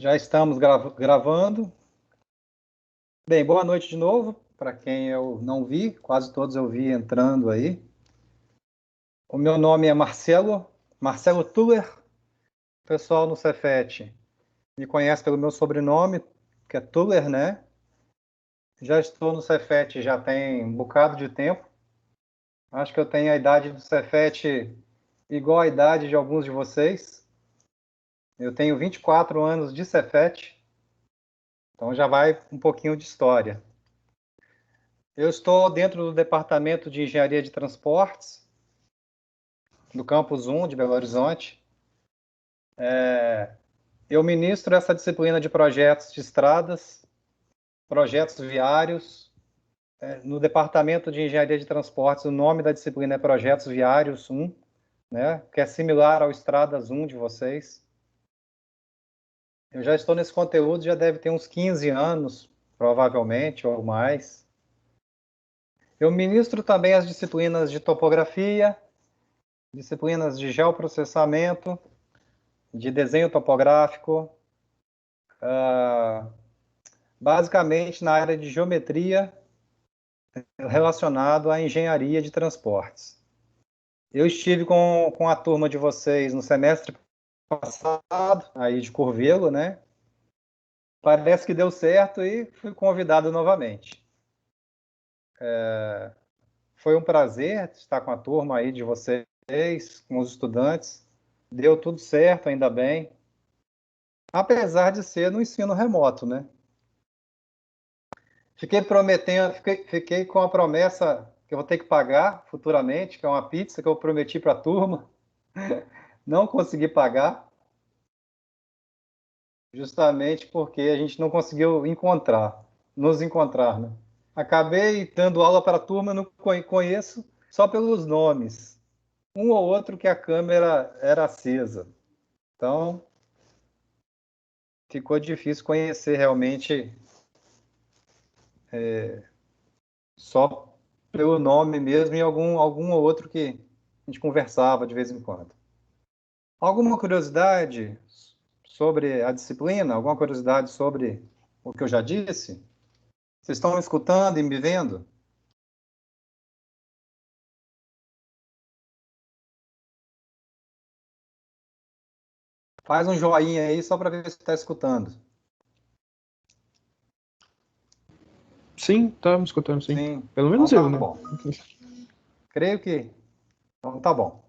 Já estamos gravando. Bem, boa noite de novo, para quem eu não vi, quase todos eu vi entrando aí. O meu nome é Marcelo Tuller. O pessoal no Cefet me conhece pelo meu sobrenome, que é Tuller, né? Já estou no Cefet já tem um bocado de tempo. Acho que eu tenho a idade do Cefet igual à idade de alguns de vocês. Eu tenho 24 anos de Cefet, então já vai um pouquinho de história. Eu estou dentro do Departamento de Engenharia de Transportes, do Campus 1 de Belo Horizonte. Eu ministro essa disciplina de projetos de estradas, projetos viários. No Departamento de Engenharia de Transportes, o nome da disciplina é Projetos Viários 1, né, que é similar ao Estradas 1 de vocês. Eu já estou nesse conteúdo, já deve ter uns 15 anos, provavelmente, ou mais. Eu ministro também as disciplinas de topografia, disciplinas de geoprocessamento, de desenho topográfico, basicamente na área de geometria relacionado à engenharia de transportes. Eu estive com a turma de vocês no semestre passado, aí de Curvelo, né? Parece que deu certo e fui convidado novamente. Foi um prazer estar com a turma aí de vocês, com os estudantes. Deu tudo certo, ainda bem. Apesar de ser no ensino remoto, né? Fiquei com a promessa que eu vou ter que pagar futuramente, que é uma pizza que eu prometi para a turma. Não consegui pagar, justamente porque a gente não conseguiu nos encontrar, né? Acabei dando aula para a turma, não conheço só pelos nomes. Um ou outro que a câmera era acesa. Então, ficou difícil conhecer realmente só pelo nome mesmo e algum ou outro que a gente conversava de vez em quando. Alguma curiosidade sobre a disciplina? Alguma curiosidade sobre o que eu já disse? Vocês estão me escutando e me vendo? Faz um joinha aí só para ver se está escutando. Sim, tá me escutando, sim. Sim, Pelo então menos tá eu, né? bom. Creio que. Então tá bom.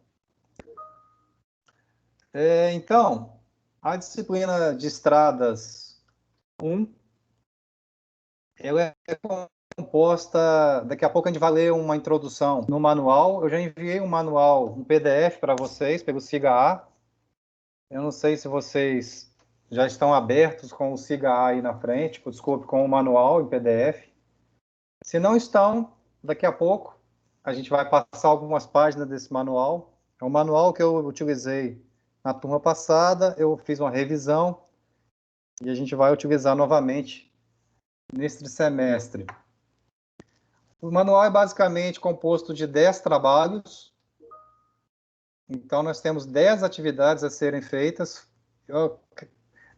Então, a disciplina de estradas 1, ela é composta. Daqui a pouco a gente vai ler uma introdução no manual. Eu já enviei um manual, um PDF para vocês, pelo SIGA-A. Eu não sei se vocês já estão abertos com o SIGA-A aí na frente, desculpe, com o manual em PDF. Se não estão, daqui a pouco a gente vai passar algumas páginas desse manual. É um manual que eu utilizei na turma passada, eu fiz uma revisão e a gente vai utilizar novamente neste semestre. O manual é basicamente composto de 10 trabalhos, então nós temos 10 atividades a serem feitas.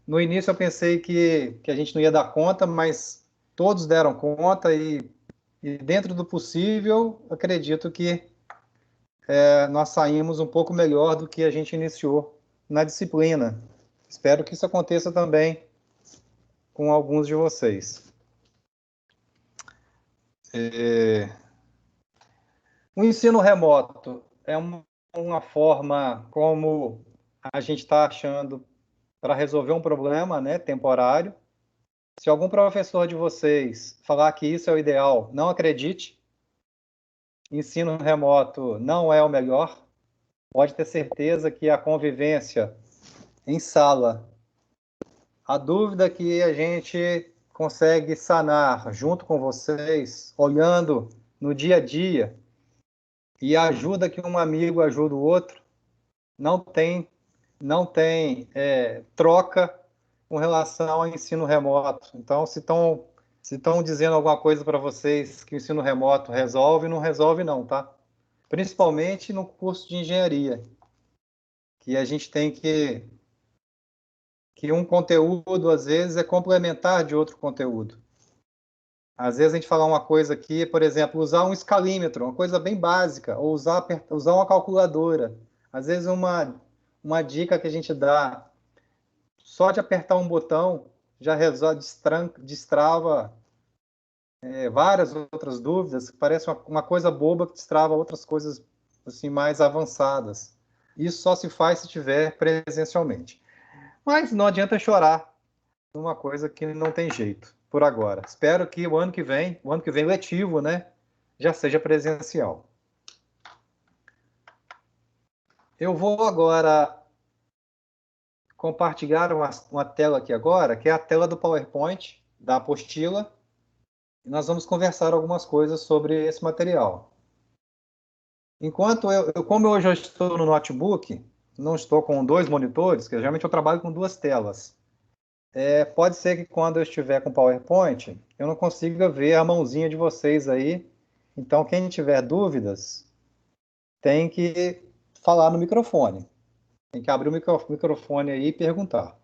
No início eu pensei que a gente não ia dar conta, mas todos deram conta e dentro do possível, acredito que nós saímos um pouco melhor do que a gente iniciou na disciplina. Espero que isso aconteça também com alguns de vocês. O ensino remoto é uma forma como a gente está achando para resolver um problema, né, temporário. Se algum professor de vocês falar que isso é o ideal, não acredite. Ensino remoto não é o melhor. Pode ter certeza que a convivência em sala, a dúvida que a gente consegue sanar junto com vocês, olhando no dia a dia, e a ajuda que um amigo ajuda o outro, não tem, não tem troca com relação ao ensino remoto. Então, se estão dizendo alguma coisa para vocês que o ensino remoto resolve, não resolve não, tá? Principalmente no curso de engenharia, que a gente tem que que um conteúdo, às vezes, é complementar de outro conteúdo. Às vezes a gente fala uma coisa aqui, por exemplo, usar um escalímetro, uma coisa bem básica, ou usar uma calculadora. Às vezes uma dica que a gente dá, só de apertar um botão, já resolve, destrava várias outras dúvidas, parece uma coisa boba que destrava outras coisas assim, mais avançadas. Isso só se faz se tiver presencialmente. Mas não adianta chorar numa coisa que não tem jeito por agora. Espero que o ano que vem letivo, né, já seja presencial. Eu vou agora compartilhar uma tela aqui agora, que é a tela do PowerPoint, da apostila, e nós vamos conversar algumas coisas sobre esse material. Enquanto como hoje eu estou no notebook, não estou com dois monitores, que geralmente eu trabalho com duas telas. Pode ser que quando eu estiver com o PowerPoint, eu não consiga ver a mãozinha de vocês aí. Então, quem tiver dúvidas, tem que falar no microfone. Tem que abrir o microfone aí e perguntar.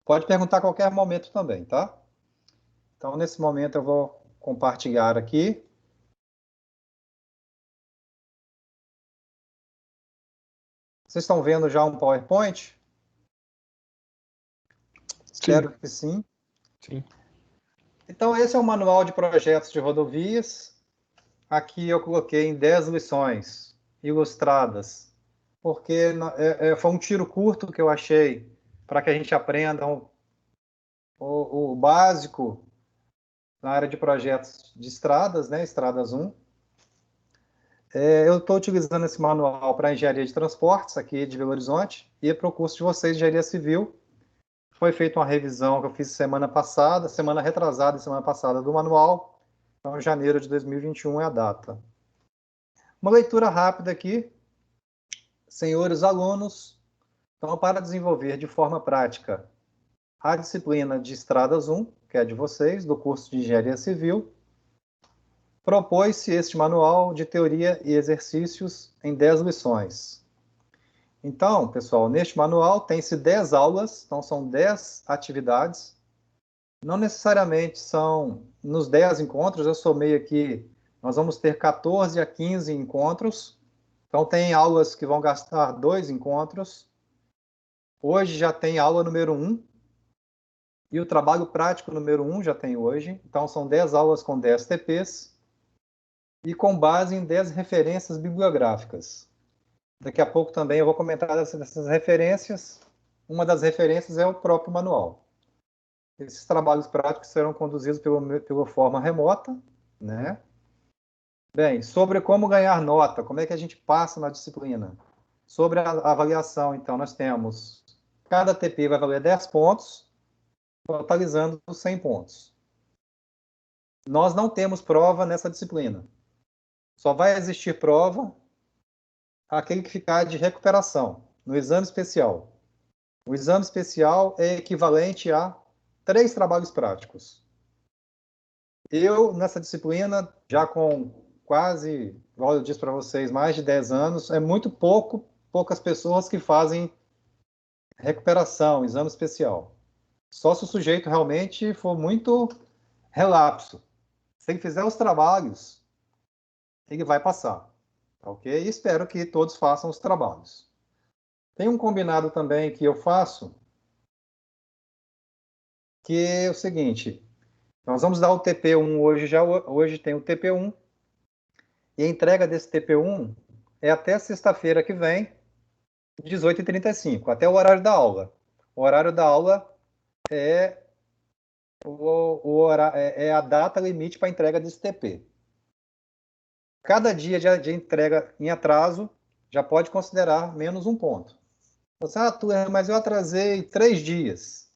Pode perguntar a qualquer momento também, tá? Então, nesse momento, eu vou compartilhar aqui. Vocês estão vendo já um PowerPoint? Espero que sim. Sim. Então, esse é o manual de projetos de rodovias. Aqui eu coloquei em 10 lições ilustradas, porque foi um tiro curto que eu achei para que a gente aprenda o básico na área de projetos de estradas, né, Estradas 1. Eu estou utilizando esse manual para engenharia de transportes aqui de Belo Horizonte e para o curso de vocês de engenharia civil. Foi feita uma revisão que eu fiz semana retrasada e semana passada do manual. Então, janeiro de 2021 é a data. Uma leitura rápida aqui. Senhores alunos, então, para desenvolver de forma prática a disciplina de Estradas 1, que é de vocês, do curso de Engenharia Civil, propôs-se este manual de teoria e exercícios em 10 lições. Então, pessoal, neste manual tem-se 10 aulas, então são 10 atividades. Não necessariamente são nos 10 encontros, eu somei aqui, nós vamos ter 14 a 15 encontros. Então, tem aulas que vão gastar 2 encontros. Hoje já tem aula número 1, e o trabalho prático número 1 já tem hoje. Então, são 10 aulas com 10 TPs, e com base em 10 referências bibliográficas. Daqui a pouco também eu vou comentar dessas referências. Uma das referências é o próprio manual. Esses trabalhos práticos serão conduzidos pela forma remota, né? Bem, sobre como ganhar nota, como é que a gente passa na disciplina? Sobre a avaliação, então, nós temos, cada TP vai valer 10 pontos, totalizando 100 pontos. Nós não temos prova nessa disciplina. Só vai existir prova aquele que ficar de recuperação, no exame especial. O exame especial é equivalente a 3 trabalhos práticos. Eu, nessa disciplina, já com quase, igual eu disse para vocês, mais de 10 anos, é muito poucas pessoas que fazem recuperação, exame especial. Só se o sujeito realmente for muito relapso. Se ele fizer os trabalhos, ele vai passar. Ok? E espero que todos façam os trabalhos. Tem um combinado também que eu faço, que é o seguinte: nós vamos dar o TP1 hoje tem o TP1, e a entrega desse TP1 é até sexta-feira que vem, 18h35, até o horário da aula. O horário da aula é, é a data limite para a entrega desse TP. Cada dia de entrega em atraso já pode considerar menos um ponto. Você, mas eu atrasei 3 dias.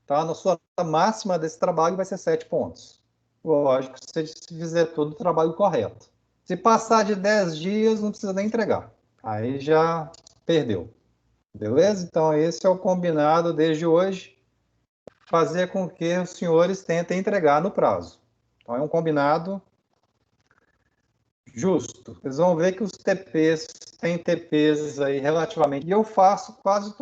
Tá? Na sua máxima desse trabalho vai ser 7 pontos. Lógico, se fizer todo o trabalho correto. Se passar de 10 dias, não precisa nem entregar. Aí já perdeu. Beleza? Então, esse é o combinado desde hoje. Fazer com que os senhores tentem entregar no prazo. Então, é um combinado justo. Vocês vão ver que os TPs, tem TPs aí relativamente. E eu faço quase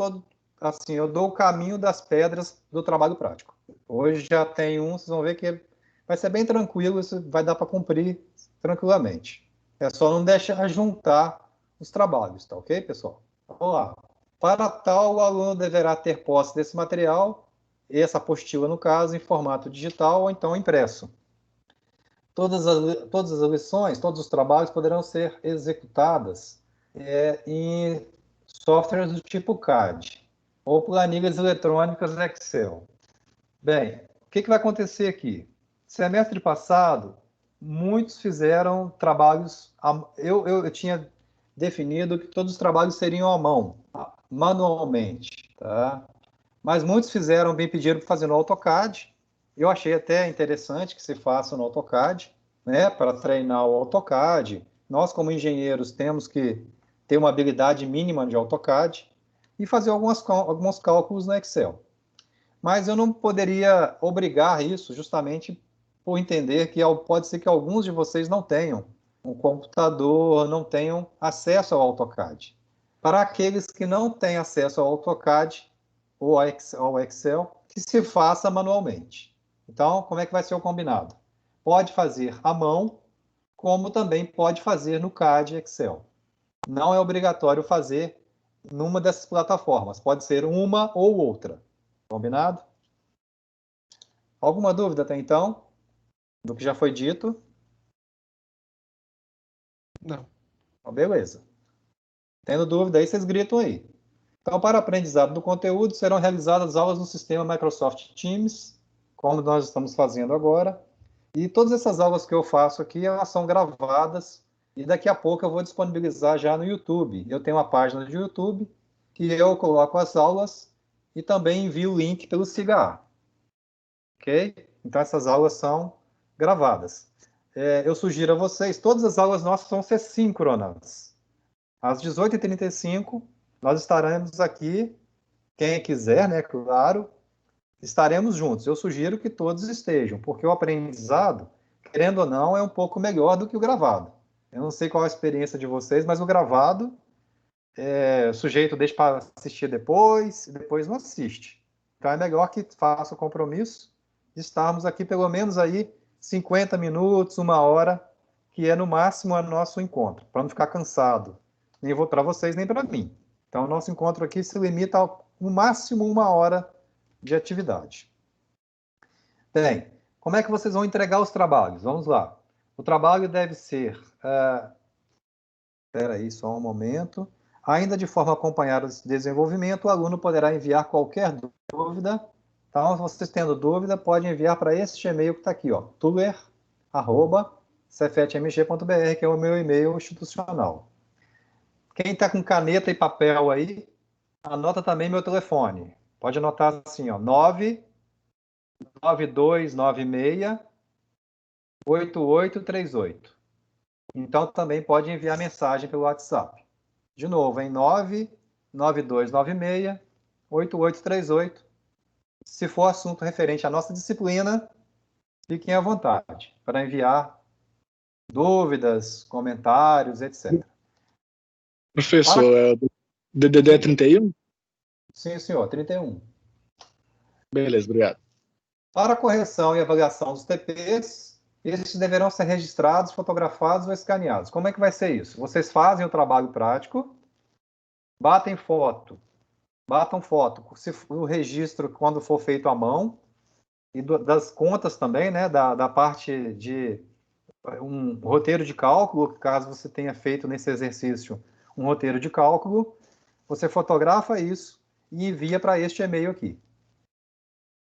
assim, eu dou o caminho das pedras do trabalho prático. Hoje já tem um, vocês vão ver que vai ser bem tranquilo, isso vai dar para cumprir tranquilamente. É só não deixar juntar os trabalhos, tá ok, pessoal? Vamos lá. Para tal, o aluno deverá ter posse desse material, essa apostila, no caso, em formato digital ou então impresso. Todas as lições, todos os trabalhos poderão ser executadas em softwares do tipo CAD ou planilhas eletrônicas Excel. Bem, o que vai acontecer aqui? Semestre passado, muitos fizeram trabalhos. Eu tinha definido que todos os trabalhos seriam à mão, manualmente, tá? Mas muitos fizeram, me pediram para fazer no AutoCAD. Eu achei até interessante que se faça no AutoCAD, né, para treinar o AutoCAD. Nós, como engenheiros, temos que ter uma habilidade mínima de AutoCAD e fazer alguns cálculos no Excel. Mas eu não poderia obrigar isso justamente por entender que pode ser que alguns de vocês não tenham um computador, não tenham acesso ao AutoCAD. Para aqueles que não têm acesso ao AutoCAD ou ao Excel, que se faça manualmente. Então, como é que vai ser o combinado? Pode fazer à mão, como também pode fazer no CAD Excel. Não é obrigatório fazer numa dessas plataformas, pode ser uma ou outra. Combinado? Alguma dúvida até então do que já foi dito? Não. Beleza. Tendo dúvida aí, vocês gritam aí. Então, para aprendizado do conteúdo, serão realizadas aulas no sistema Microsoft Teams, como nós estamos fazendo agora. E todas essas aulas que eu faço aqui, elas são gravadas e daqui a pouco eu vou disponibilizar já no YouTube. Eu tenho uma página de YouTube que eu coloco as aulas e também envio o link pelo SIGA. Ok? Então, essas aulas são gravadas. Eu sugiro a vocês, todas as aulas nossas vão ser síncronas. Às 18h35, nós estaremos aqui, quem quiser, né, claro, estaremos juntos. Eu sugiro que todos estejam, porque o aprendizado, querendo ou não, é um pouco melhor do que o gravado. Eu não sei qual a experiência de vocês, mas o gravado, o sujeito deixa para assistir depois, e depois não assiste. Então é melhor que faça o compromisso de estarmos aqui pelo menos aí 50 minutos, uma hora, que é no máximo o nosso encontro, para não ficar cansado, nem para vocês, nem para mim. Então, o nosso encontro aqui se limita ao no máximo uma hora de atividade. Bem, como é que vocês vão entregar os trabalhos? Vamos lá. O trabalho deve ser... Espera aí, só um momento. Ainda de forma a acompanhar o desenvolvimento, o aluno poderá enviar qualquer dúvida. Então, se vocês tendo dúvida, podem enviar para este e-mail que está aqui, ó, tuller@cefetmg.br, que é o meu e-mail institucional. Quem está com caneta e papel aí, anota também meu telefone. Pode anotar assim, ó, 99296-8838. Então, também pode enviar mensagem pelo WhatsApp. De novo, em 99296-8838. Se for assunto referente à nossa disciplina, fiquem à vontade para enviar dúvidas, comentários, etc. Professor, é o DDD 31? Sim, senhor, 31. Beleza, obrigado. Para a correção e avaliação dos TPs, esses deverão ser registrados, fotografados ou escaneados. Como é que vai ser isso? Vocês fazem o trabalho prático, batam foto, se o registro quando for feito à mão, e das contas também, né, da parte de um roteiro de cálculo, caso você tenha feito nesse exercício um roteiro de cálculo, você fotografa isso e envia para este e-mail aqui.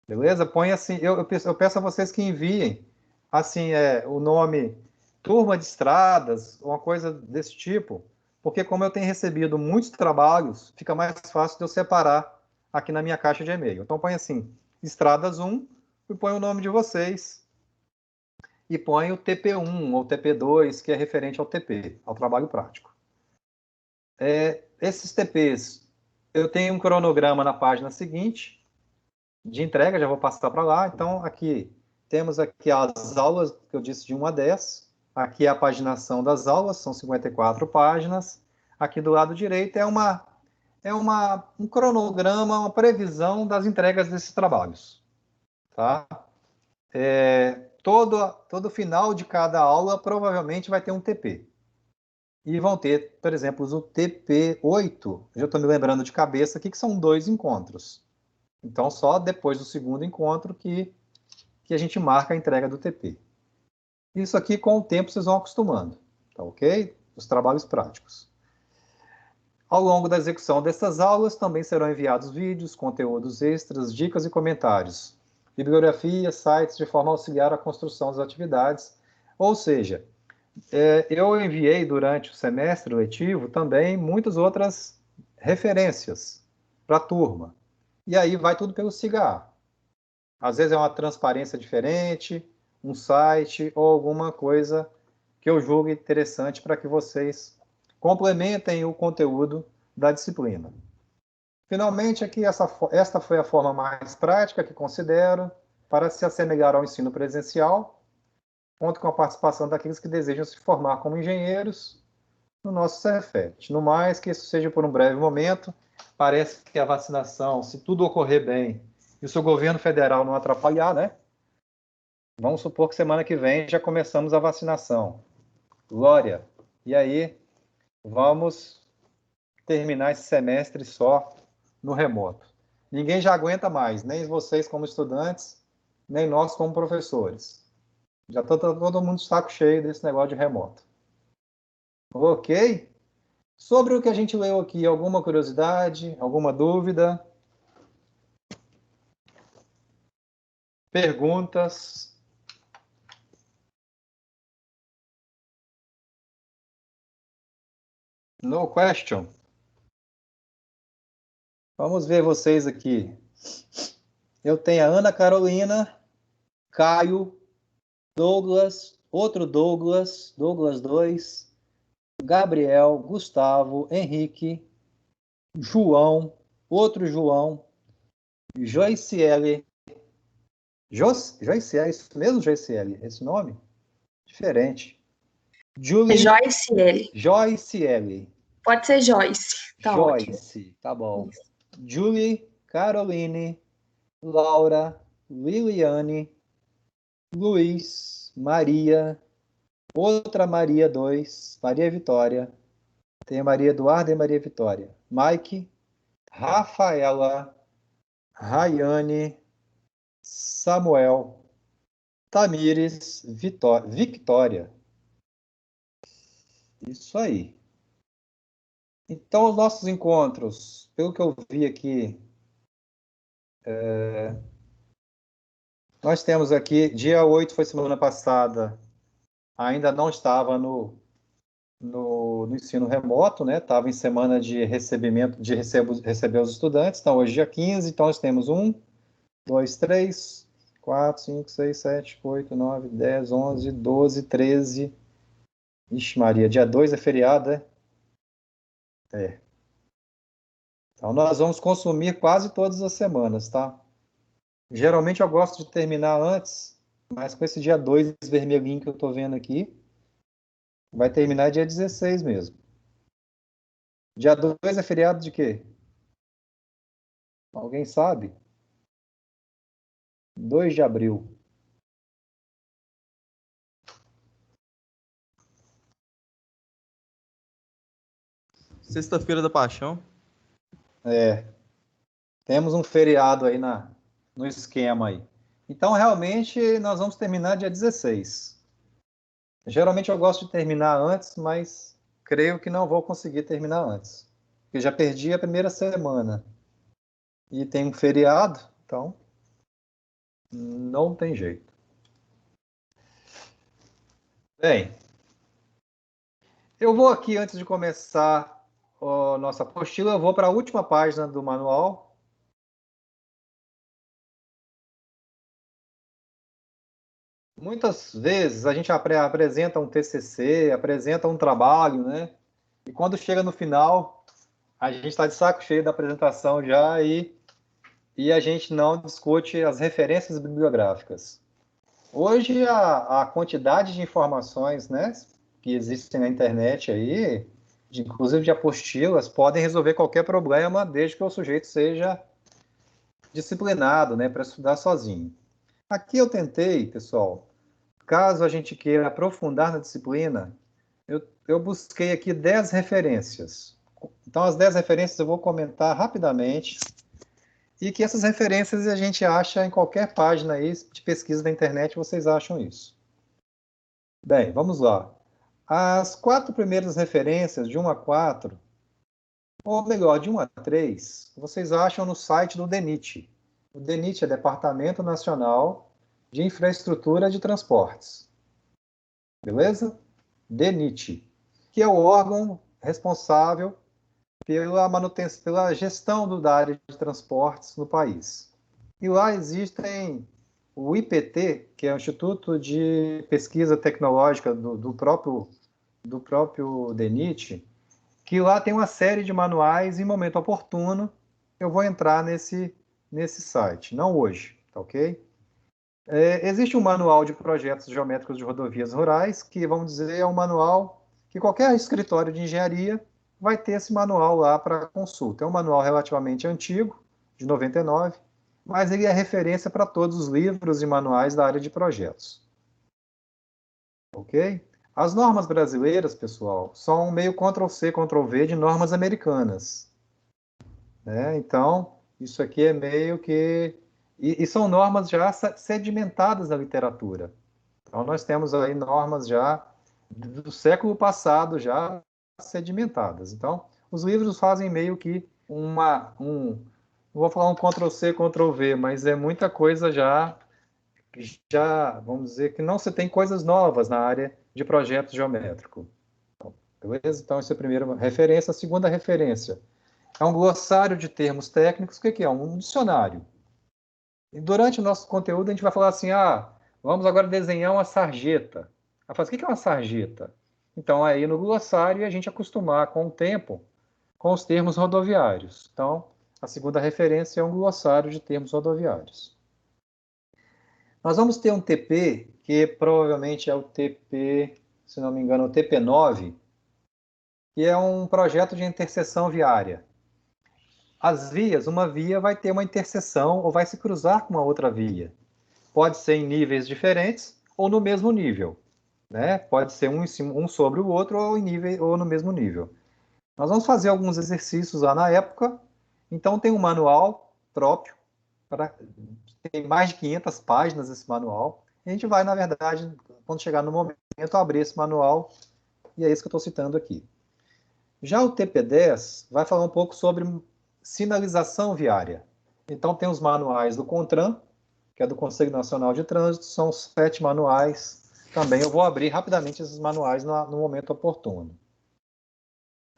Beleza? Põe assim, eu peço a vocês que enviem assim, o nome turma de estradas, uma coisa desse tipo, porque como eu tenho recebido muitos trabalhos, fica mais fácil de eu separar aqui na minha caixa de e-mail. Então põe assim, estradas 1, e põe o nome de vocês, e põe o TP1 ou TP2, que é referente ao TP, ao trabalho prático. Esses TPs, eu tenho um cronograma na página seguinte, de entrega, já vou passar para lá. Então, aqui, temos aqui as aulas, que eu disse, de 1 a 10. Aqui é a paginação das aulas, são 54 páginas. Aqui do lado direito é é um cronograma, uma previsão das entregas desses trabalhos. Tá? Todo final de cada aula provavelmente vai ter um TP. E vão ter, por exemplo, o TP8, já estou me lembrando de cabeça aqui, que são 2 encontros. Então, só depois do segundo encontro que a gente marca a entrega do TP. Isso aqui, com o tempo, vocês vão acostumando, tá ok? Os trabalhos práticos. Ao longo da execução dessas aulas, também serão enviados vídeos, conteúdos extras, dicas e comentários, bibliografia, sites, de forma a auxiliar a construção das atividades. Ou seja, eu enviei durante o semestre letivo também muitas outras referências para a turma. E aí vai tudo pelo SIGA. Às vezes é uma transparência diferente, um site ou alguma coisa que eu julgue interessante para que vocês complementem o conteúdo da disciplina. Finalmente, aqui esta foi a forma mais prática que considero para se assemelhar ao ensino presencial, conto com a participação daqueles que desejam se formar como engenheiros no nosso Cefet. No mais, que isso seja por um breve momento, parece que a vacinação, se tudo ocorrer bem, e o seu governo federal não atrapalhar, né? Vamos supor que semana que vem já começamos a vacinação. Glória! E aí, vamos terminar esse semestre só no remoto. Ninguém já aguenta mais, nem vocês como estudantes, nem nós como professores. Já está todo mundo de saco cheio desse negócio de remoto. Ok? Sobre o que a gente leu aqui, alguma curiosidade, alguma dúvida? Perguntas? No question? Vamos ver vocês aqui. Eu tenho a Ana Carolina, Caio, Douglas, outro Douglas, Douglas 2, Gabriel, Gustavo, Henrique, João, outro João, Joiciele. Joiciele, isso mesmo, Joiciele? Esse nome? Diferente. Julie. Joiciele. Joiciele. Pode ser Joyce. Tá Joyce, ótimo. tá bom. Isso. Julie, Caroline, Laura, Liliane, Luiz, Maria, outra Maria 2, Maria Vitória, tem a Maria Eduarda e Maria Vitória, Mike, Rafaela, Rayane, Samuel, Tamires, Victória. Isso aí. Então, os nossos encontros, pelo que eu vi aqui, nós temos aqui, dia 8 foi semana passada, ainda não estava no ensino remoto, né? Estava em semana de recebimento, de receber os estudantes. Então, hoje dia 15, então nós temos 1, 2, 3, 4, 5, 6, 7, 8, 9, 10, 11, 12, 13. Ixi, Maria, dia 2 é feriado, né? É. Então, nós vamos consumir quase todas as semanas, tá? Geralmente eu gosto de terminar antes, mas com esse dia 2 vermelhinho que eu estou vendo aqui, vai terminar dia 16 mesmo. Dia 2 é feriado de quê? Alguém sabe? 2 de abril. Sexta-feira da Paixão. Temos um feriado aí no esquema aí. Então, realmente, nós vamos terminar dia 16. Geralmente eu gosto de terminar antes, mas creio que não vou conseguir terminar antes. Porque já perdi a primeira semana. E tem um feriado, então não tem jeito. Bem, eu vou aqui, antes de começar a nossa apostila, eu vou para a última página do manual. Muitas vezes a gente apresenta um TCC, apresenta um trabalho, né? E quando chega no final, a gente está de saco cheio da apresentação já e a gente não discute as referências bibliográficas. Hoje, a quantidade de informações, né, que existem na internet aí, inclusive de apostilas, podem resolver qualquer problema desde que o sujeito seja disciplinado, né, para estudar sozinho. Aqui eu tentei, pessoal, caso a gente queira aprofundar na disciplina, eu busquei aqui 10 referências. Então, as 10 referências eu vou comentar rapidamente, e que essas referências a gente acha em qualquer página aí de pesquisa da internet, vocês acham isso. Bem, vamos lá. As 4 primeiras referências, de 1 a 4, ou melhor, de 1 a 3, vocês acham no site do DENIT. O DENIT é Departamento Nacional de Infraestrutura de Transportes. Beleza? DENIT, que é o órgão responsável pela manutenção, pela gestão da área de transportes no país. E lá existem o IPT, que é o Instituto de Pesquisa Tecnológica do próprio DENIT, que lá tem uma série de manuais, em momento oportuno, eu vou entrar nesse site, não hoje, tá ok? Existe um manual de projetos geométricos de rodovias rurais, que, vamos dizer, é um manual que qualquer escritório de engenharia vai ter esse manual lá para consulta. É um manual relativamente antigo, de 99, mas ele é referência para todos os livros e manuais da área de projetos. Ok? As normas brasileiras, pessoal, são meio Ctrl+C, Ctrl+V de normas americanas. Né? Então, isso aqui é meio que... E são normas já sedimentadas na literatura. Então, nós temos aí normas já do século passado, já sedimentadas. Então, os livros fazem meio que não vou falar um Ctrl+C, Ctrl+V, mas é muita coisa já, vamos dizer, que não se tem coisas novas na área de projeto geométrico. Beleza? Então, essa é a primeira referência. A segunda referência é um glossário de termos técnicos. O que é? Um dicionário. E durante o nosso conteúdo, a gente vai falar assim, vamos agora desenhar uma sarjeta. O que é uma sarjeta? Então, aí no glossário, a gente acostumar com o tempo com os termos rodoviários. Então, a segunda referência é um glossário de termos rodoviários. Nós vamos ter um TP, que provavelmente é o TP, se não me engano, o TP9, que é um projeto de interseção viária. As vias, uma via vai ter uma interseção ou vai se cruzar com uma outra via. Pode ser em níveis diferentes ou no mesmo nível. Né? Pode ser um sobre o outro ou no mesmo nível. Nós vamos fazer alguns exercícios lá na época. Então, tem um manual próprio. Tem mais de 500 páginas esse manual. A gente vai, na verdade, quando chegar no momento, abrir esse manual. E é isso que eu estou citando aqui. Já o TP10 vai falar um pouco sobre sinalização viária. Então, tem os manuais do CONTRAN, que é do Conselho Nacional de Trânsito, são 7 manuais. Também eu vou abrir rapidamente esses manuais no momento oportuno.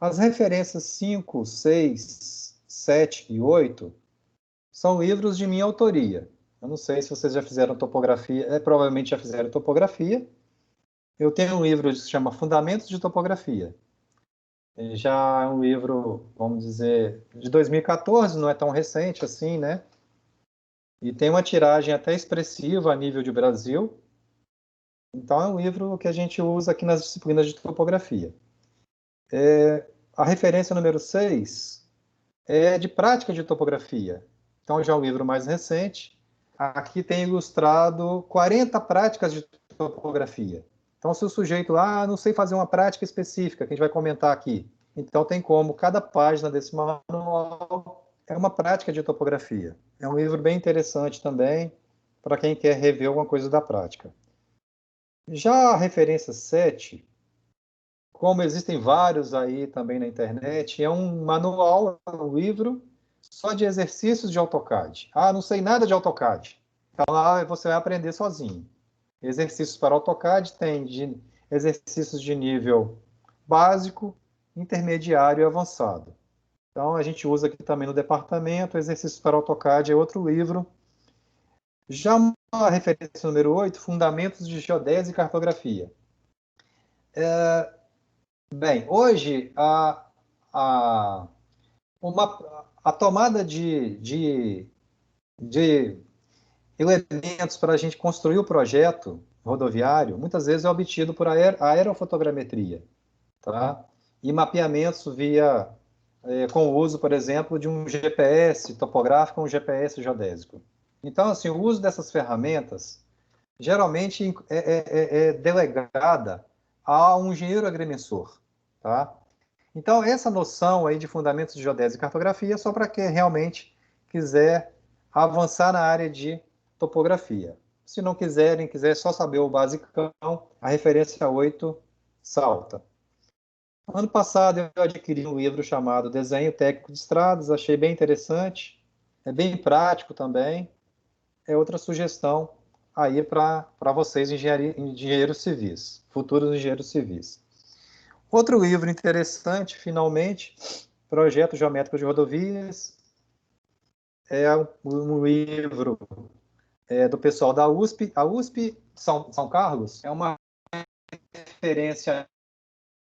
As referências 5, 6, 7 e 8 são livros de minha autoria. Eu não sei se vocês já fizeram topografia, provavelmente já fizeram topografia. Eu tenho um livro que se chama Fundamentos de Topografia. Já é um livro, vamos dizer, de 2014, não é tão recente assim, né? E tem uma tiragem até expressiva a nível de Brasil. Então, é um livro que a gente usa aqui nas disciplinas de topografia. A referência número 6 é de prática de topografia. Então, já é um livro mais recente. Aqui tem ilustrado 40 práticas de topografia. Então, se o sujeito não sei fazer uma prática específica, que a gente vai comentar aqui. Então, tem como cada página desse manual é uma prática de topografia. É um livro bem interessante também, para quem quer rever alguma coisa da prática. Já a referência 7, como existem vários aí também na internet, é um manual, um livro, só de exercícios de AutoCAD. Não sei nada de AutoCAD. Então, lá você vai aprender sozinho. Exercícios para AutoCAD tem exercícios de nível básico, intermediário e avançado. Então, a gente usa aqui também no departamento. Exercícios para AutoCAD é outro livro. Já a referência número 8, Fundamentos de Geodésia e Cartografia. Bem, hoje a tomada de elementos para a gente construir o projeto rodoviário, muitas vezes é obtido por aerofotogrametria. Tá? e mapeamentos com o uso, por exemplo, de um GPS topográfico ou um GPS geodésico. Então, assim, o uso dessas ferramentas geralmente é delegada a um engenheiro agrimensor, tá? Então, essa noção aí de fundamentos de geodésia e cartografia é só para quem realmente quiser avançar na área de topografia. Se não quiser só saber o basicão, a referência 8 salta. Ano passado eu adquiri um livro chamado Desenho Técnico de Estradas, achei bem interessante, é bem prático também. É outra sugestão aí para vocês, engenheiros civis, futuros engenheiros civis. Outro livro interessante, finalmente, Projeto Geométrico de Rodovias, é um livro do pessoal da USP. A USP São Carlos é uma referência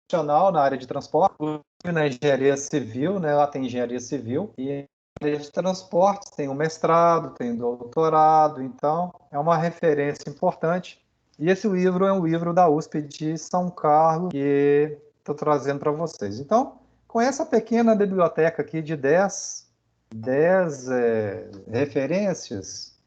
nacional na área de transporte, na engenharia civil, né? Lá tem engenharia civil, e na área de transportes tem um mestrado, tem um doutorado, então é uma referência importante. E esse livro é um livro da USP de São Carlos, que estou trazendo para vocês. Então, com essa pequena biblioteca aqui de 10 referências,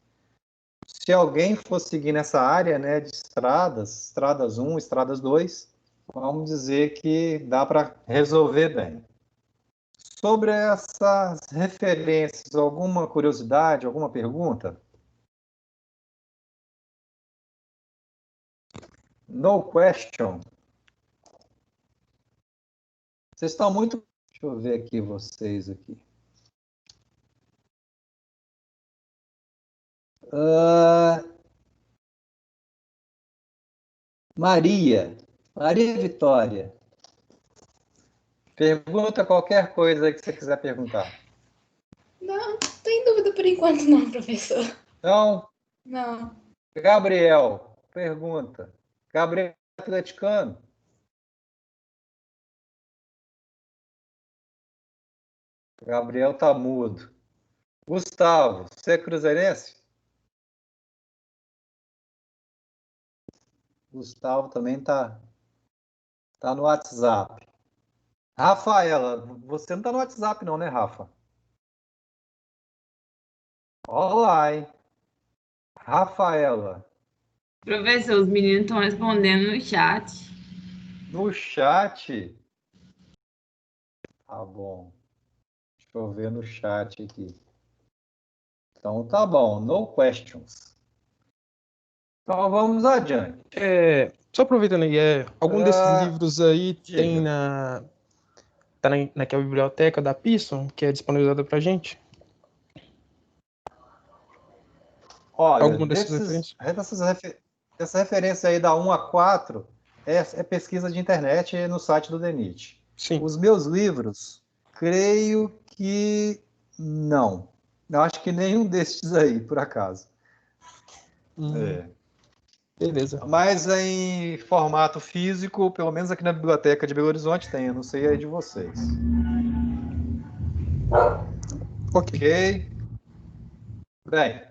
se alguém for seguir nessa área, né, de estradas 1, estradas 2, vamos dizer que dá para resolver bem. Sobre essas referências, alguma curiosidade, alguma pergunta? No question. Vocês estão muito... Deixa eu ver aqui vocês aqui. Maria Vitória. Pergunta qualquer coisa que você quiser perguntar. Não, tô em dúvida por enquanto não, professor. Então, Não. Gabriel, pergunta. Gabriel atleticano? Gabriel tá mudo. Gustavo, você é cruzeirense? Gustavo também tá no WhatsApp. Rafaela, você não tá no WhatsApp não, né, Rafa? Olá, hein? Rafaela, Professor, os meninos estão respondendo no chat. no chat. Tá bom. Deixa eu ver no chat aqui. Então tá bom, no questions. Então vamos adiante. Só aproveitando aí, algum desses livros aí tem Diga. naquela biblioteca da Pearson, que é disponibilizada pra gente? Olha, Alguma dessas referências? essa referência aí da 1 a 4 é pesquisa de internet no site do DENIT. Sim. Os meus livros, creio que não. Eu acho que nenhum destes aí, por acaso. Beleza. Mas em formato físico, pelo menos aqui na biblioteca de Belo Horizonte tem, eu não sei aí de vocês. Ok? Bem,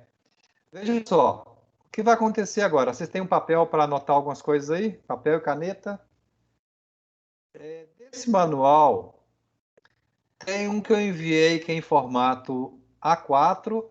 veja só. O que vai acontecer agora? Vocês têm um papel para anotar algumas coisas aí? Papel e caneta? Desse manual, tem um que eu enviei que é em formato A4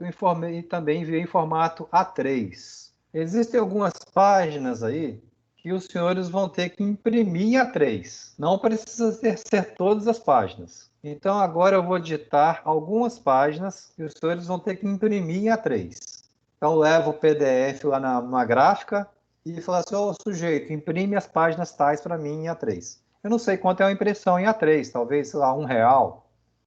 e também enviei em formato A3. Existem algumas páginas aí que os senhores vão ter que imprimir em A3. Não precisa ser todas as páginas. Então agora eu vou digitar algumas páginas que os senhores vão ter que imprimir em A3. Então levo o PDF lá na gráfica e falo assim, ô sujeito, imprime as páginas tais para mim em A3. Eu não sei quanto é uma impressão em A3, talvez, sei lá, R$ 1.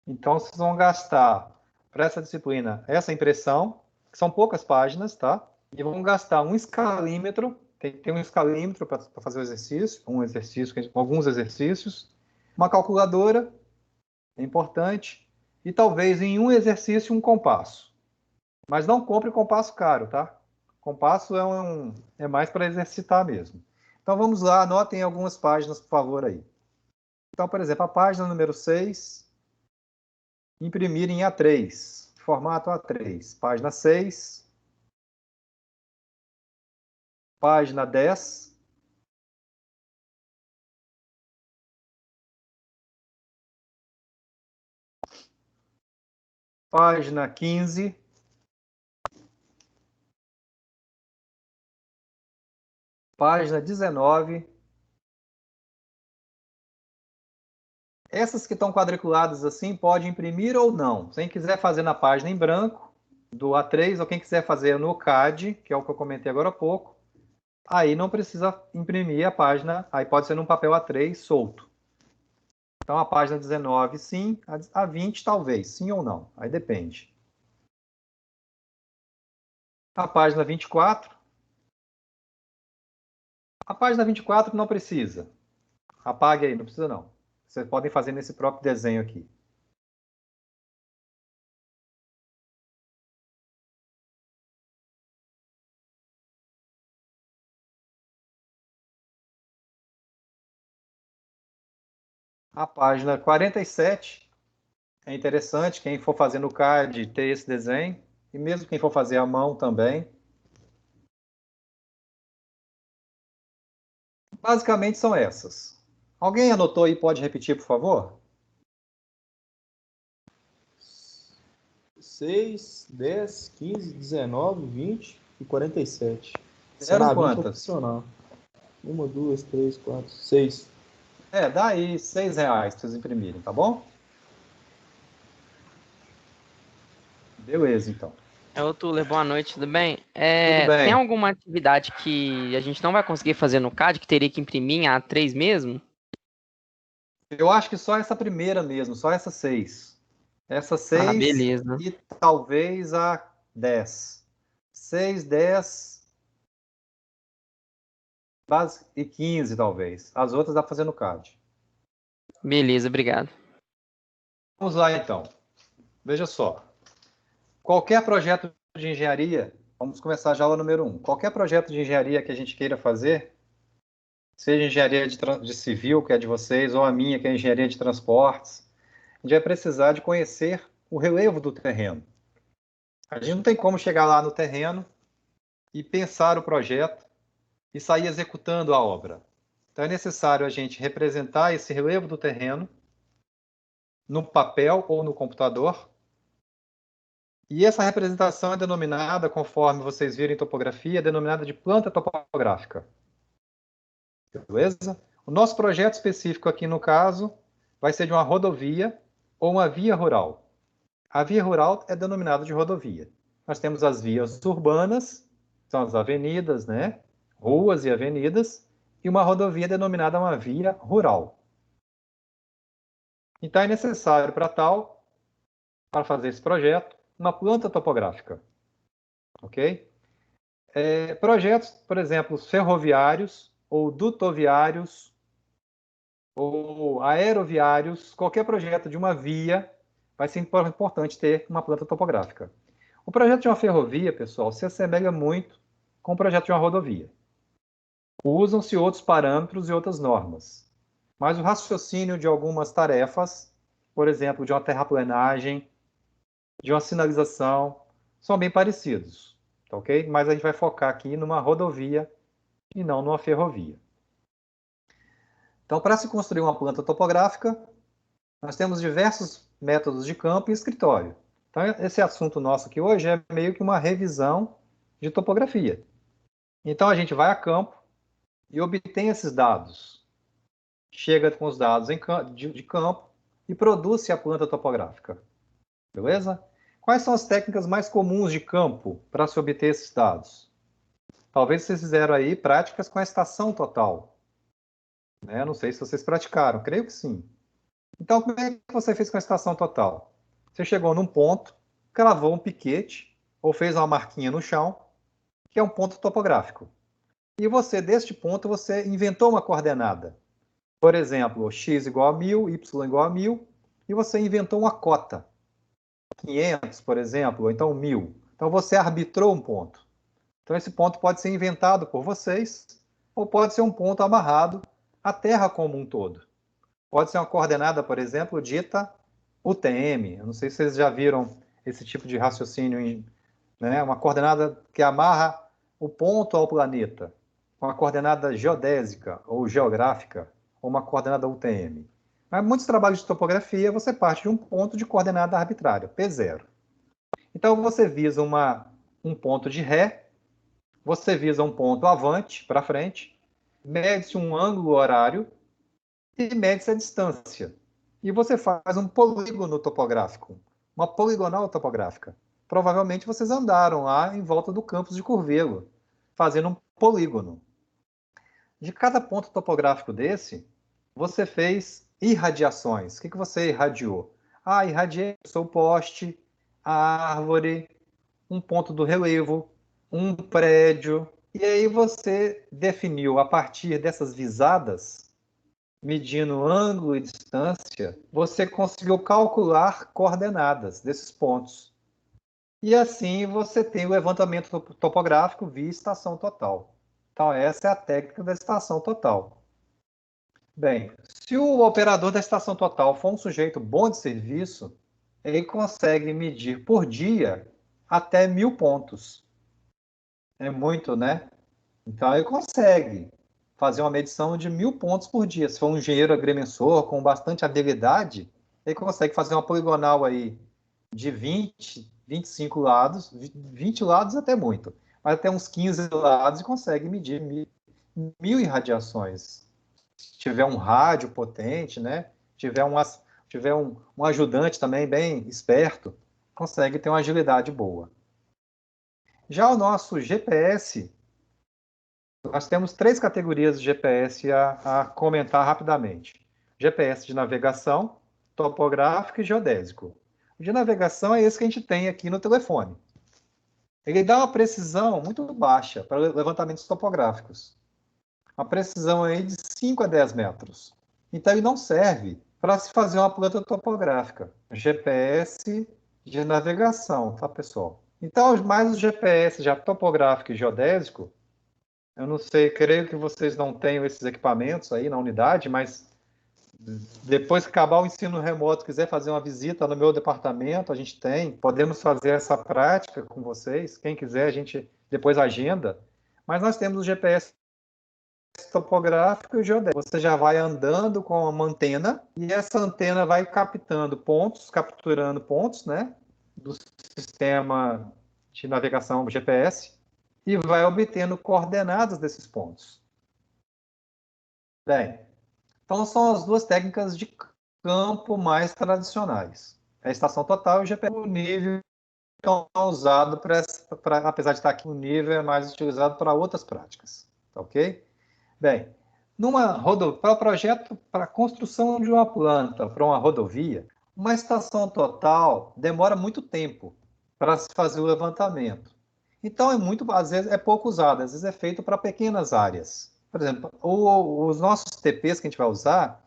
Então vocês vão gastar para essa disciplina essa impressão, que são poucas páginas, tá? E vão gastar um escalímetro, tem um escalímetro para fazer o exercício, alguns exercícios, uma calculadora, é importante, e talvez em um exercício um compasso. Mas não compre compasso caro, tá? Compasso é mais para exercitar mesmo. Então vamos lá, anotem algumas páginas, por favor, aí. Então, por exemplo, a página número 6, imprimir em A3, formato A3. Página 6, página 10, página 15. Página 19. Essas que estão quadriculadas assim, pode imprimir ou não. Quem quiser fazer na página em branco, do A3, ou quem quiser fazer no CAD, que é o que eu comentei agora há pouco, aí não precisa imprimir a página, aí pode ser num papel A3 solto. Então, a página 19, sim, a 20, talvez, sim ou não, aí depende. A página 24. A página 24 não precisa. Apague aí, não precisa não. Vocês podem fazer nesse próprio desenho aqui. A página 47 é interessante, quem for fazer no CAD ter esse desenho, e mesmo quem for fazer à mão também. Basicamente são essas. Alguém anotou aí, pode repetir, por favor? 6, 10, 15, 19, 20 e 47. Eram Na 20 quantas? opcional. 1, 2, 3, 4, 6. Dá aí R$6 para vocês imprimirem, tá bom? Beleza, então. Tuller, boa noite, tudo bem? Tudo bem. Tem alguma atividade que a gente não vai conseguir fazer no CAD, que teria que imprimir em A3 mesmo? Eu acho que só essa primeira mesmo, só essa 6. Essa 6 beleza. e talvez a 10. 6, 10 e 15, talvez. As outras dá para fazer no CAD. Beleza, obrigado. Vamos lá, então. Veja só. Qualquer projeto de engenharia, vamos começar já a aula número 1. Qualquer projeto de engenharia que a gente queira fazer, seja engenharia de civil, que é de vocês, ou a minha, que é engenharia de transportes, a gente vai precisar de conhecer o relevo do terreno. A gente não tem como chegar lá no terreno e pensar o projeto e sair executando a obra. Então é necessário a gente representar esse relevo do terreno no papel ou no computador. E essa representação é denominada, conforme vocês viram em topografia, é denominada de planta topográfica. Beleza? O nosso projeto específico aqui, no caso, vai ser de uma rodovia ou uma via rural. A via rural é denominada de rodovia. Nós temos as vias urbanas, são as avenidas, né? Ruas e avenidas, e uma rodovia denominada uma via rural. Então é necessário para fazer esse projeto, uma planta topográfica. Ok? Projetos, por exemplo, ferroviários ou dutoviários ou aeroviários, qualquer projeto de uma via vai ser importante ter uma planta topográfica. O projeto de uma ferrovia, pessoal, se assemelha muito com o projeto de uma rodovia. Usam-se outros parâmetros e outras normas, mas o raciocínio de algumas tarefas, por exemplo, de uma terraplenagem, de uma sinalização, são bem parecidos, tá ok? Mas a gente vai focar aqui numa rodovia e não numa ferrovia. Então, para se construir uma planta topográfica, nós temos diversos métodos de campo e escritório. Então, esse assunto nosso aqui hoje é meio que uma revisão de topografia. Então, a gente vai a campo e obtém esses dados. Chega com os dados de campo e produz a planta topográfica. Beleza? Quais são as técnicas mais comuns de campo para se obter esses dados? Talvez vocês fizeram aí práticas com a estação total. Não sei se vocês praticaram, creio que sim. Então, como é que você fez com a estação total? Você chegou num ponto, cravou um piquete, ou fez uma marquinha no chão, que é um ponto topográfico. E você, deste ponto, você inventou uma coordenada. Por exemplo, x igual a 1000, y igual a 1000, e você inventou uma cota. 500, por exemplo, ou então 1000. Então, você arbitrou um ponto. Então, esse ponto pode ser inventado por vocês, ou pode ser um ponto amarrado à Terra como um todo. Pode ser uma coordenada, por exemplo, dita UTM. Eu não sei se vocês já viram esse tipo de raciocínio, né? Uma coordenada que amarra o ponto ao planeta. Uma coordenada geodésica ou geográfica, ou uma coordenada UTM. Mas muitos trabalhos de topografia, você parte de um ponto de coordenada arbitrária, P0. Então, você visa um ponto de ré, você visa um ponto avante, para frente, mede-se um ângulo horário e mede-se a distância. E você faz um polígono topográfico, uma poligonal topográfica. Provavelmente vocês andaram lá em volta do campus de Curvelo, fazendo um polígono. De cada ponto topográfico desse, você fez irradiações. O que você irradiou? Irradiei o poste, a árvore, um ponto do relevo, um prédio. E aí você definiu, a partir dessas visadas, medindo ângulo e distância, você conseguiu calcular coordenadas desses pontos. E assim você tem o levantamento topográfico via estação total. Então, essa é a técnica da estação total. Bem, se o operador da estação total for um sujeito bom de serviço, ele consegue medir por dia até 1000 pontos. É muito, né? Então, ele consegue fazer uma medição de 1000 pontos por dia. Se for um engenheiro agrimensor com bastante habilidade, ele consegue fazer uma poligonal aí de 20, 25 lados, 20 lados até muito, mas até uns 15 lados e consegue medir 1000 irradiações. Se tiver um rádio potente, né? Tiver um ajudante também bem esperto, consegue ter uma agilidade boa. Já o nosso GPS, nós temos 3 categorias de GPS a comentar rapidamente. GPS de navegação, topográfico e geodésico. O de navegação é esse que a gente tem aqui no telefone. Ele dá uma precisão muito baixa para levantamentos topográficos. Uma precisão aí de 5 a 10 metros. Então, ele não serve para se fazer uma planta topográfica. GPS de navegação, tá, pessoal? Então, mais os GPS já topográfico e geodésico, eu não sei, creio que vocês não tenham esses equipamentos aí na unidade, mas depois que acabar o ensino remoto, quiser fazer uma visita no meu departamento, a gente tem, podemos fazer essa prática com vocês. Quem quiser, a gente depois agenda. Mas nós temos o GPS topográfico e o geodésico. Você já vai andando com uma antena e essa antena vai capturando pontos, né, do sistema de navegação GPS e vai obtendo coordenadas desses pontos. Bem, então são as duas técnicas de campo mais tradicionais. A estação total e o GPS. O nível é usado apesar de estar aqui, o nível é mais utilizado para outras práticas. Tá ok? Bem, para o projeto, para a construção de uma planta, para uma rodovia, uma estação total demora muito tempo para se fazer o levantamento. Então, às vezes é pouco usado, às vezes é feito para pequenas áreas. Por exemplo, os nossos TPs que a gente vai usar,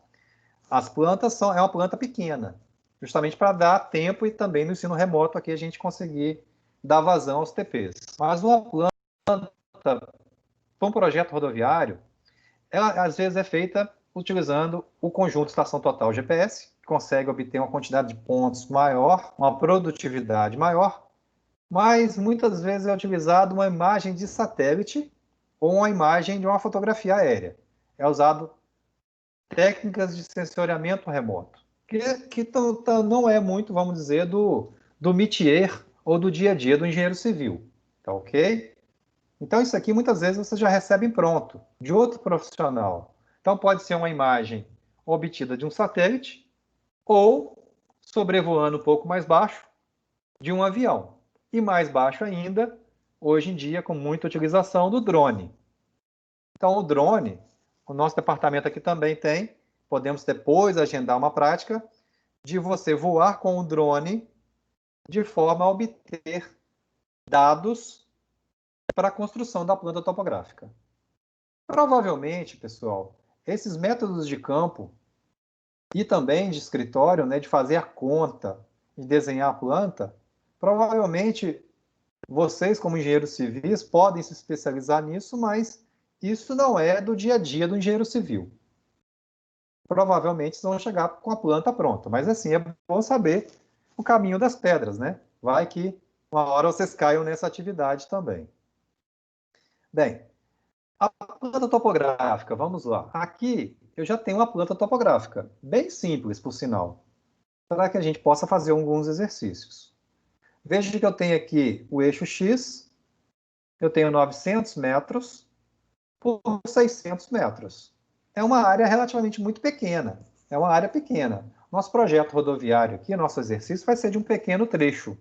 as plantas é uma planta pequena, justamente para dar tempo e também no ensino remoto aqui a gente conseguir dar vazão aos TPs. Mas uma planta, para um projeto rodoviário, ela às vezes é feita utilizando o conjunto estação total GPS, que consegue obter uma quantidade de pontos maior, uma produtividade maior, mas muitas vezes é utilizado uma imagem de satélite ou uma imagem de uma fotografia aérea. É usado técnicas de sensoriamento remoto, que não é muito, vamos dizer, do métier ou do dia a dia do engenheiro civil. Tá ok? Então, isso aqui, muitas vezes, você já recebe pronto, de outro profissional. Então, pode ser uma imagem obtida de um satélite ou, sobrevoando um pouco mais baixo, de um avião. E mais baixo ainda, hoje em dia, com muita utilização do drone. Então, o drone, o nosso departamento aqui também tem, podemos depois agendar uma prática de você voar com o drone de forma a obter dados para a construção da planta topográfica. Provavelmente, pessoal, esses métodos de campo e também de escritório, né, de fazer a conta e desenhar a planta, provavelmente vocês, como engenheiros civis, podem se especializar nisso, mas isso não é do dia a dia do engenheiro civil. Provavelmente vocês vão chegar com a planta pronta, mas assim, é bom saber o caminho das pedras, né? Vai que uma hora vocês caiam nessa atividade também. Bem, a planta topográfica, vamos lá. Aqui eu já tenho uma planta topográfica, bem simples, por sinal, para que a gente possa fazer alguns exercícios. Veja que eu tenho aqui o eixo X, eu tenho 900 metros por 600 metros. É uma área relativamente muito pequena, é uma área pequena. Nosso projeto rodoviário aqui, nosso exercício, vai ser de um pequeno trecho.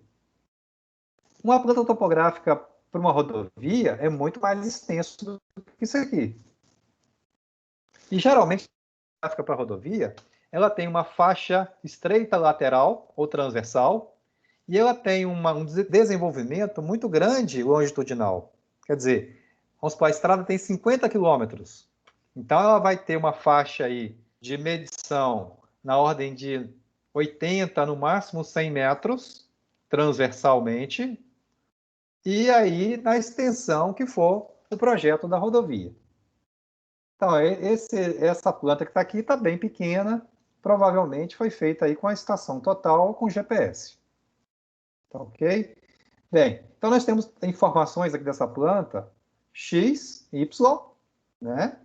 Uma planta topográfica para uma rodovia é muito mais extenso do que isso aqui. E geralmente, a gráfica para rodovia, ela tem uma faixa estreita lateral ou transversal e ela tem um desenvolvimento muito grande longitudinal. Quer dizer, vamos supor, a estrada tem 50 quilômetros. Então, ela vai ter uma faixa aí de medição na ordem de 80, no máximo 100 metros, transversalmente, e aí na extensão que for o projeto da rodovia. Então, essa planta que está aqui está bem pequena, provavelmente foi feita aí com a estação total com GPS. Tá ok? Bem, então nós temos informações aqui dessa planta, X, Y, né?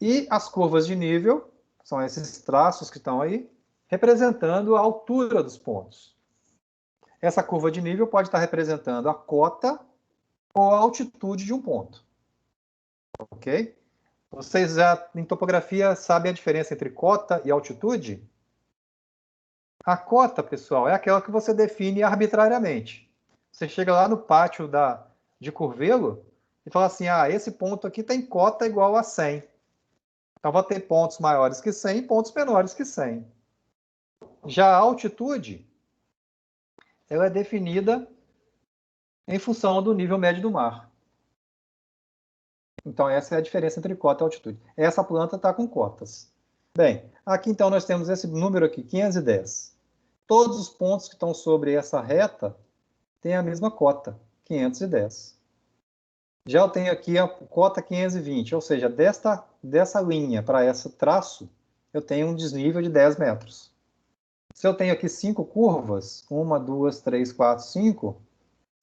E as curvas de nível, são esses traços que estão aí, representando a altura dos pontos. Essa curva de nível pode estar representando a cota ou a altitude de um ponto. Ok? Vocês já, em topografia, sabem a diferença entre cota e altitude? A cota, pessoal, é aquela que você define arbitrariamente. Você chega lá no pátio de Curvelo e fala assim, esse ponto aqui tem cota igual a 100. Então, vai ter pontos maiores que 100 e pontos menores que 100. Já a altitude, ela é definida em função do nível médio do mar. Então, essa é a diferença entre cota e altitude. Essa planta está com cotas. Bem, aqui então nós temos esse número aqui, 510. Todos os pontos que estão sobre essa reta têm a mesma cota, 510. Já eu tenho aqui a cota 520, ou seja, dessa linha para esse traço, eu tenho um desnível de 10 metros. Se eu tenho aqui 5 curvas, 1, 2, 3, 4, 5,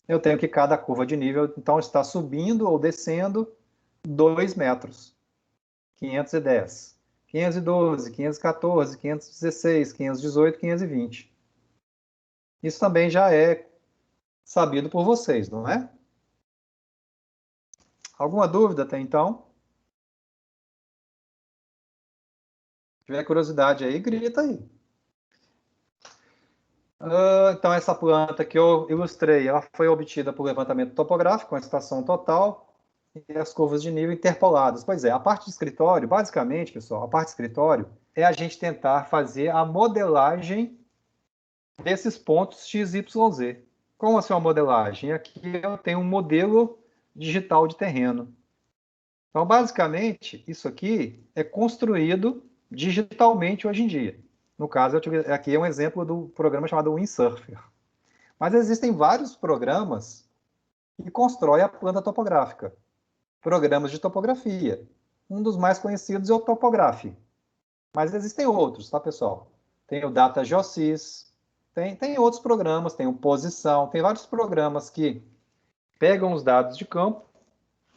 eu tenho que cada curva de nível, então, está subindo ou descendo 2 metros. 510, 512, 514, 516, 518, 520. Isso também já é sabido por vocês, não é? Alguma dúvida até então? Se tiver curiosidade aí, grita aí. Então, essa planta que eu ilustrei, ela foi obtida por levantamento topográfico, com a estação total e as curvas de nível interpoladas. Pois é, a parte de escritório, basicamente, pessoal, a parte de escritório é a gente tentar fazer a modelagem desses pontos X, Y, Z. Como assim uma modelagem? Aqui eu tenho um modelo digital de terreno. Então, basicamente, isso aqui é construído digitalmente hoje em dia. No caso, aqui é um exemplo do programa chamado Windsurfer. Mas existem vários programas que constroem a planta topográfica. Programas de topografia. Um dos mais conhecidos é o Topograph. Mas existem outros, tá, pessoal? Tem o Data Geosys, tem outros programas, tem o Posição, tem vários programas que pegam os dados de campo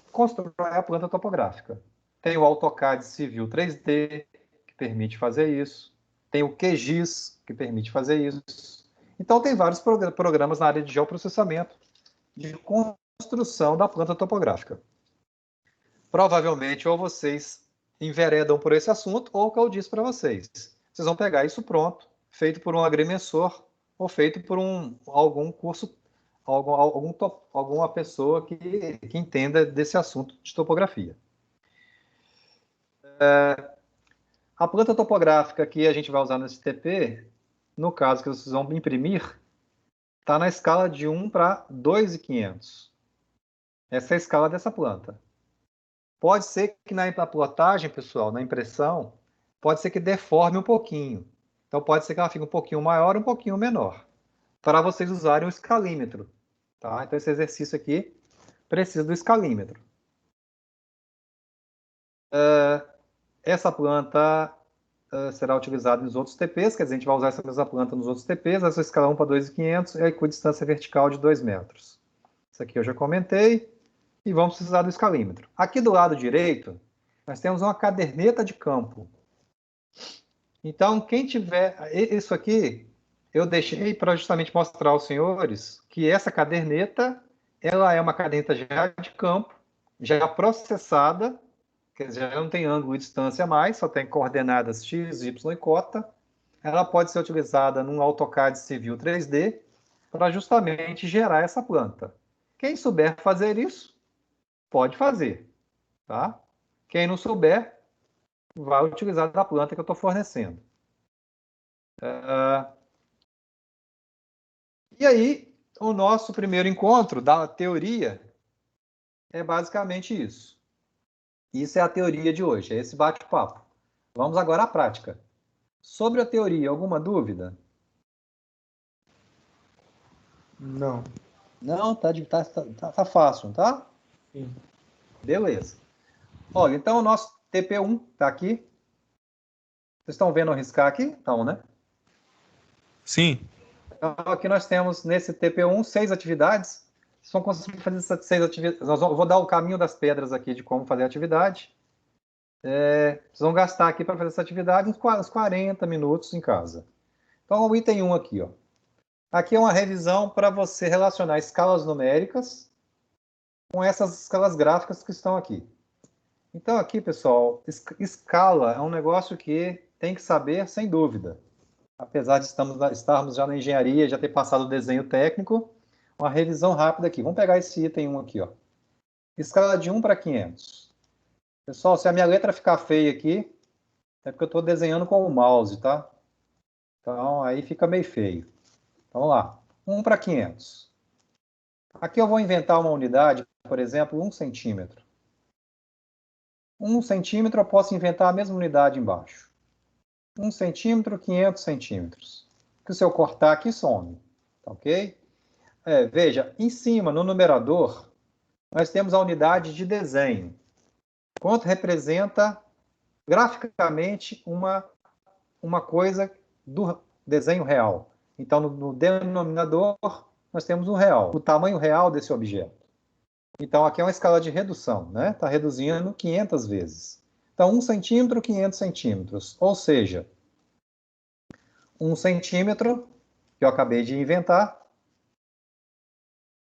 e constroem a planta topográfica. Tem o AutoCAD Civil 3D, que permite fazer isso. Tem o QGIS, que permite fazer isso. Então, tem vários programas na área de geoprocessamento, de construção da planta topográfica. Provavelmente, ou vocês enveredam por esse assunto, ou o que eu disse para vocês. Vocês vão pegar isso pronto, feito por um agrimensor, ou feito por algum curso, alguma pessoa que entenda desse assunto de topografia. A planta topográfica que a gente vai usar nesse TP, no caso que vocês vão imprimir, está na escala de 1 para 2.500. Essa é a escala dessa planta. Pode ser que na plotagem, pessoal, na impressão, pode ser que deforme um pouquinho. Então, pode ser que ela fique um pouquinho maior ou um pouquinho menor, para vocês usarem o escalímetro. Tá? Então, esse exercício aqui precisa do escalímetro. Essa planta será utilizada nos outros TPs, quer dizer, a gente vai usar essa mesma planta nos outros TPs, essa escala 1 para 2.500 e a equidistância vertical de 2 metros. Isso aqui eu já comentei. E vamos precisar do escalímetro. Aqui do lado direito, nós temos uma caderneta de campo. Então, quem tiver... Isso aqui eu deixei para justamente mostrar aos senhores que essa caderneta, ela é uma caderneta já de campo, já processada, quer dizer, já não tem ângulo e distância mais, só tem coordenadas x, y e cota. Ela pode ser utilizada num AutoCAD Civil 3D para justamente gerar essa planta. Quem souber fazer isso, pode fazer, tá? Quem não souber, vai utilizar da planta que eu estou fornecendo. E aí, o nosso primeiro encontro da teoria é basicamente isso. Isso é a teoria de hoje, é esse bate-papo. Vamos agora à prática. Sobre a teoria, alguma dúvida? Não. Não, tá fácil, tá? Sim. Beleza. Olha, então o nosso TP1 está aqui. Vocês estão vendo eu riscar aqui? Então, né? Sim. Então, aqui nós temos nesse TP1 6 atividades. Vocês vão conseguir fazer essas 6 atividades. Eu vou dar o caminho das pedras aqui de como fazer a atividade. Vocês vão gastar aqui para fazer essa atividade uns 40 minutos em casa. Então, o item 1 aqui, ó. Aqui é uma revisão para você relacionar escalas numéricas com essas escalas gráficas que estão aqui. Então, aqui, pessoal, escala é um negócio que tem que saber, sem dúvida. Apesar de estarmos já na engenharia, já ter passado o desenho técnico, uma revisão rápida aqui. Vamos pegar esse item 1 aqui, ó. Escala de 1 para 500. Pessoal, se a minha letra ficar feia aqui, é porque eu estou desenhando com o mouse, tá? Então, aí fica meio feio. Vamos lá. 1 para 500. Aqui eu vou inventar uma unidade, por exemplo, 1 centímetro. 1 centímetro eu posso inventar a mesma unidade embaixo. 1 centímetro, 500 centímetros. Que se eu cortar aqui, some. Tá ok? Veja, em cima, no numerador, nós temos a unidade de desenho. Quanto representa graficamente uma coisa do desenho real. Então, no denominador, nós temos um real, o tamanho real desse objeto. Então, aqui é uma escala de redução, né? Está reduzindo 500 vezes. Então, 1 centímetro, 500 centímetros. Ou seja, 1 centímetro, que eu acabei de inventar,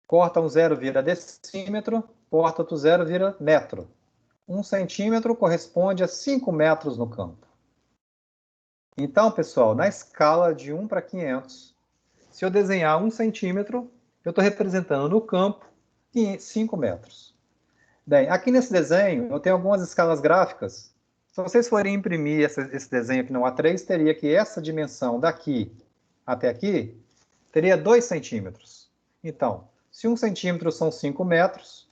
corta um zero, vira decímetro, corta outro zero, vira metro. 1 centímetro corresponde a 5 metros no campo. Então, pessoal, na escala de 1 para 500, se eu desenhar 1 centímetro, eu estou representando no campo 5 metros. Bem, aqui nesse desenho, eu tenho algumas escalas gráficas. Se vocês forem imprimir esse desenho aqui no A3, teria que essa dimensão daqui até aqui teria 2 centímetros. Então, se 1 centímetro são 5 metros,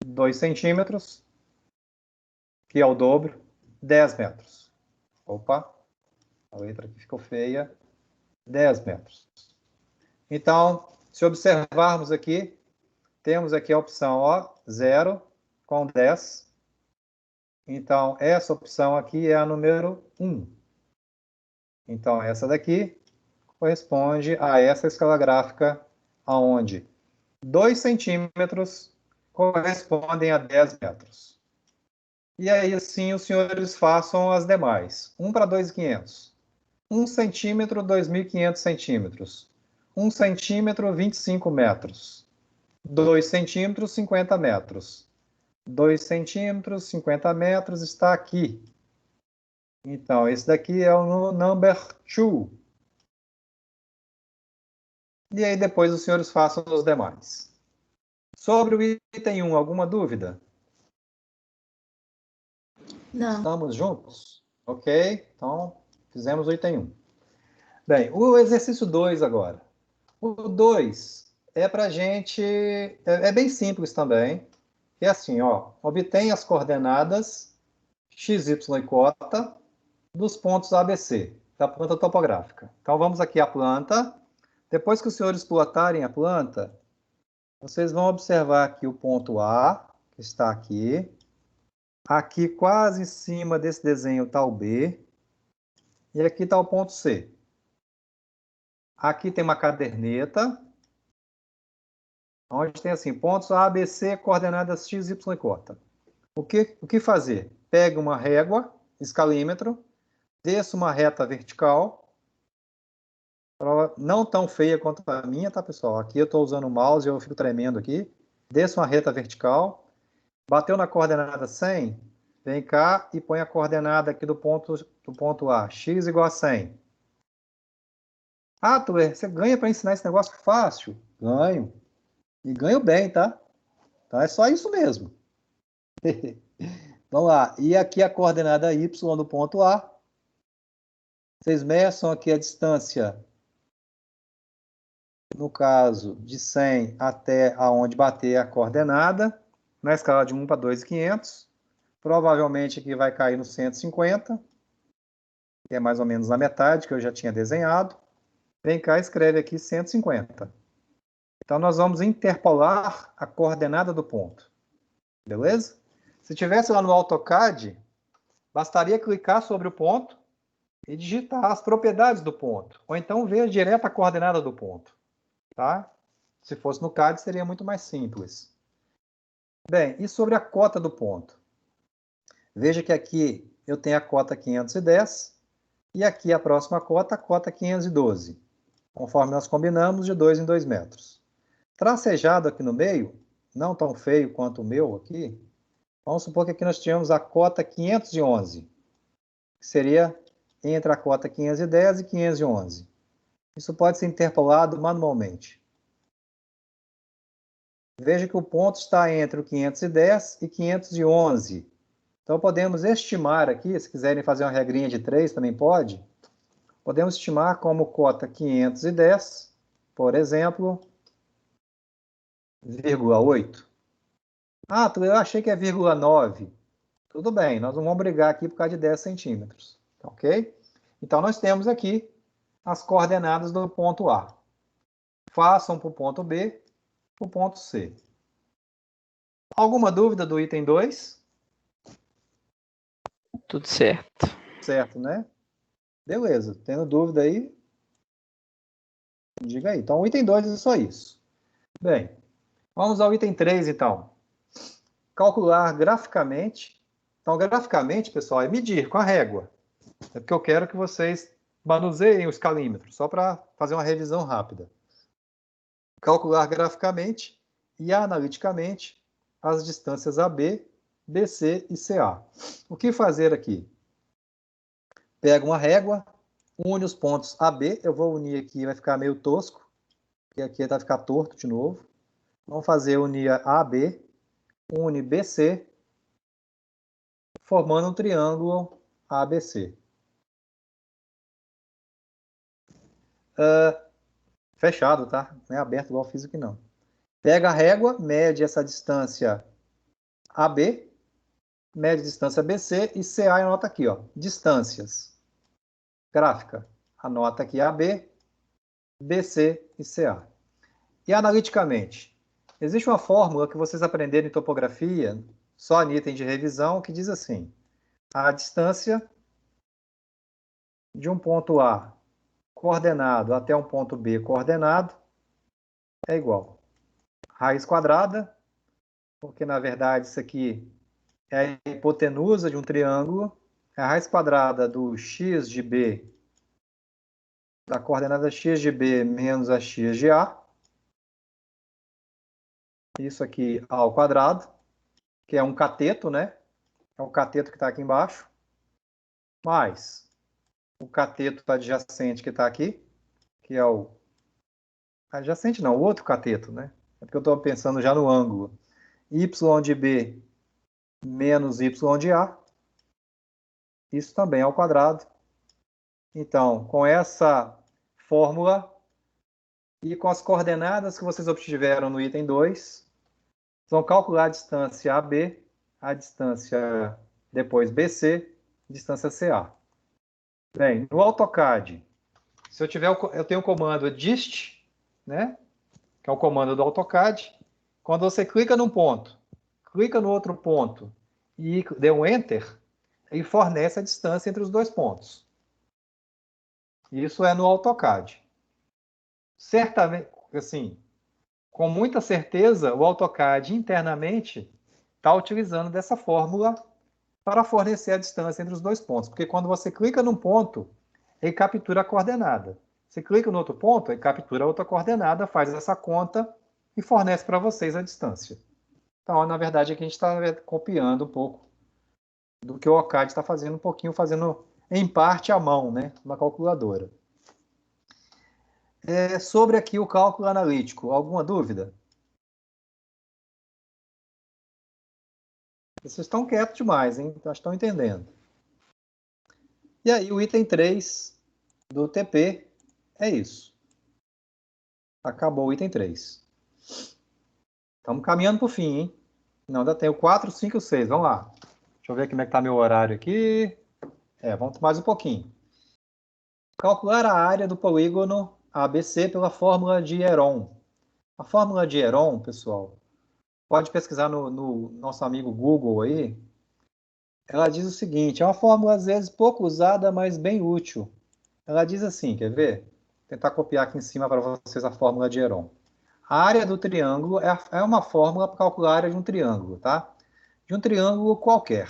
2 centímetros, que é o dobro, 10 metros. Opa, a letra aqui ficou feia. 10 metros. Então, se observarmos aqui, temos aqui a opção 0 com 10. Então, essa opção aqui é a número 1. Então, essa daqui corresponde a essa escala gráfica, onde 2 centímetros correspondem a 10 metros. E aí, assim, os senhores façam as demais. 1 para 2.500. 1 centímetro, 2.500 centímetros. 1 centímetro, 25 metros. 2 centímetros, 50 metros. 2 centímetros, 50 metros, está aqui. Então, esse daqui é o number 2. E aí, depois, os senhores façam os demais. Sobre o item 1, alguma dúvida? Não. Estamos juntos? Ok, então, fizemos o item 1. Bem, o exercício 2 agora. O 2 é para a gente... É bem simples também. É assim, ó, obtém as coordenadas x, y e cota dos pontos ABC, da planta topográfica. Então, vamos aqui à planta. Depois que os senhores plotarem a planta, vocês vão observar aqui o ponto A, que está aqui. Aqui, quase em cima desse desenho, está o B. E aqui está o ponto C. Aqui tem uma caderneta, onde tem assim, pontos A, B, C, coordenadas x, y e cota. O que fazer? Pega uma régua, escalímetro, desça uma reta vertical Prova não tão feia quanto a minha, tá, pessoal? Aqui eu estou usando o mouse e eu fico tremendo aqui. Desça uma reta vertical. Bateu na coordenada 100, vem cá e põe a coordenada aqui do ponto A. X igual a 100. Ah, Tuer, você ganha para ensinar esse negócio fácil? Ganho. E ganho bem, tá? Então é só isso mesmo. Vamos lá. E aqui a coordenada Y do ponto A. Vocês meçam aqui a distância, no caso, de 100 até aonde bater a coordenada, na escala de 1 para 2.500. Provavelmente aqui vai cair no 150, que é mais ou menos na metade que eu já tinha desenhado. Vem cá e escreve aqui 150. Então, nós vamos interpolar a coordenada do ponto. Beleza? Se tivesse lá no AutoCAD, bastaria clicar sobre o ponto e digitar as propriedades do ponto. Ou então ver direto a coordenada do ponto. Tá? Se fosse no CAD, seria muito mais simples. Bem, e sobre a cota do ponto? Veja que aqui eu tenho a cota 510 e aqui a próxima cota, a cota 512. Conforme nós combinamos, de 2 em 2 metros. Tracejado aqui no meio, não tão feio quanto o meu aqui, vamos supor que aqui nós tínhamos a cota 511, que seria entre a cota 510 e 511. Isso pode ser interpolado manualmente. Veja que o ponto está entre o 510 e 511. Então, podemos estimar aqui, se quiserem fazer uma regrinha de 3, também pode. Podemos estimar como cota 510, por exemplo, 0,8. Ah, eu achei que é 0,9. Tudo bem, nós não vamos brigar aqui por causa de 10 centímetros. Ok? Então, nós temos aqui as coordenadas do ponto A. Façam para o ponto B, para o ponto C. Alguma dúvida do item 2? Tudo certo. Certo, né? Beleza. Tendo dúvida aí, diga aí. Então, o item 2 é só isso. Bem, vamos ao item 3, então. Calcular graficamente. Então, graficamente, pessoal, é medir com a régua. É porque eu quero que vocês manuseiem o escalímetro, só para fazer uma revisão rápida. Calcular graficamente e analiticamente as distâncias AB, BC e CA. O que fazer aqui? Pega uma régua, une os pontos AB, eu vou unir aqui, vai ficar meio tosco, porque aqui vai ficar torto de novo. Vamos fazer unir a AB, une BC, formando um triângulo ABC. Fechado, tá? Não é aberto igual eu fiz aqui, não. Pega a régua, mede essa distância AB, mede a distância BC e CA anota aqui, ó, distâncias. Gráfica, anota aqui AB, BC e CA. E analiticamente, existe uma fórmula que vocês aprenderam em topografia, só em item de revisão, que diz assim: a distância de um ponto A coordenado até um ponto B coordenado é igual a raiz quadrada, porque na verdade isso aqui é a hipotenusa de um triângulo, é a raiz quadrada do x de B, da coordenada x de B menos a x de A. Isso aqui ao quadrado, que é um cateto, né? É o cateto que está aqui embaixo, mais o cateto adjacente que está aqui, que é o... Adjacente não, o outro cateto, né? É porque eu estou pensando já no ângulo. Y de B menos Y de A. Isso também ao quadrado. Então, com essa fórmula e com as coordenadas que vocês obtiveram no item 2, vão calcular a distância AB, a distância depois BC, distância CA. Bem, no AutoCAD, se eu tenho o comando dist, né? Que é o comando do AutoCAD. Quando você clica num ponto, clica no outro ponto e dê um Enter, ele fornece a distância entre os dois pontos. Isso é no AutoCAD. Certamente, assim, com muita certeza, o AutoCAD internamente está utilizando dessa fórmula para fornecer a distância entre os dois pontos. Porque quando você clica num ponto, ele captura a coordenada. Você clica no outro ponto e captura outra coordenada, faz essa conta e fornece para vocês a distância. Então, na verdade, aqui a gente está copiando um pouco do que o OCAD está fazendo, um pouquinho fazendo em parte à mão, né, uma calculadora. Sobre aqui o cálculo analítico, alguma dúvida? Vocês estão quietos demais, hein? Então, estão entendendo. E aí, o item 3 do TP é isso. Acabou o item 3. Estamos caminhando para o fim, hein? Não, ainda tem o 4, 5 e o 6. Vamos lá. Deixa eu ver como é que está meu horário aqui. Vamos mais um pouquinho. Calcular a área do polígono ABC pela fórmula de Heron. A fórmula de Heron, pessoal, pode pesquisar no nosso amigo Google aí. Ela diz o seguinte, é uma fórmula às vezes pouco usada, mas bem útil. Ela diz assim, quer ver? Vou tentar copiar aqui em cima para vocês a fórmula de Heron. A área do triângulo é uma fórmula para calcular a área de um triângulo, tá? De um triângulo qualquer,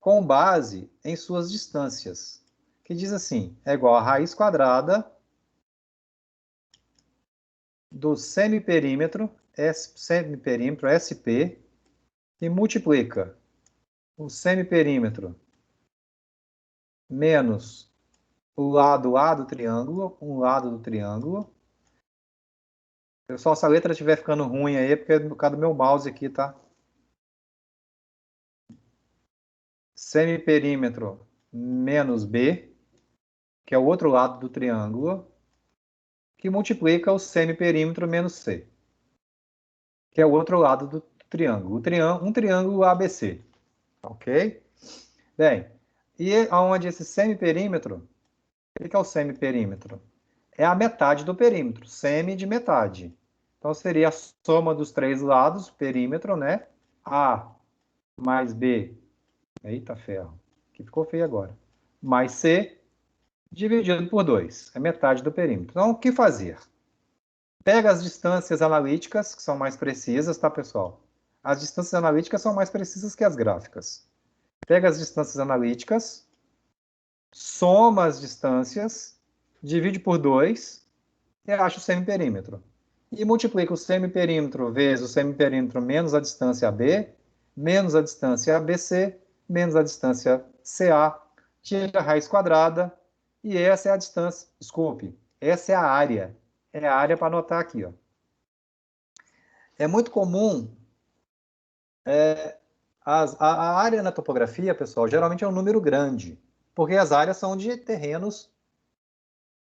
com base em suas distâncias, que diz assim, é igual a raiz quadrada do semiperímetro SP, que multiplica o semiperímetro menos o lado A do triângulo, um lado do triângulo. Pessoal, se a letra estiver ficando ruim aí, é porque é por causa do meu mouse aqui, tá? Semiperímetro menos B, que é o outro lado do triângulo, que multiplica o semiperímetro menos C, que é o outro lado do triângulo. Um triângulo ABC. Ok? Bem, e aonde esse semiperímetro, o que é o semiperímetro? É a metade do perímetro, semi de metade. Então, seria a soma dos três lados, perímetro, né? A mais B, eita ferro, que ficou feio agora, mais C, dividido por 2, é metade do perímetro. Então, o que fazer? Pega as distâncias analíticas, que são mais precisas, tá, pessoal? As distâncias analíticas são mais precisas que as gráficas. Pega as distâncias analíticas, soma as distâncias, divide por 2 e acha o semiperímetro. E multiplica o semiperímetro vezes o semiperímetro menos a distância AB, menos a distância ABC, menos a distância CA, tira a raiz quadrada, e essa é a distância, desculpe, essa é a área. É a área para anotar aqui, ó. É muito comum, a área na topografia, pessoal, geralmente é um número grande, porque as áreas são de terrenos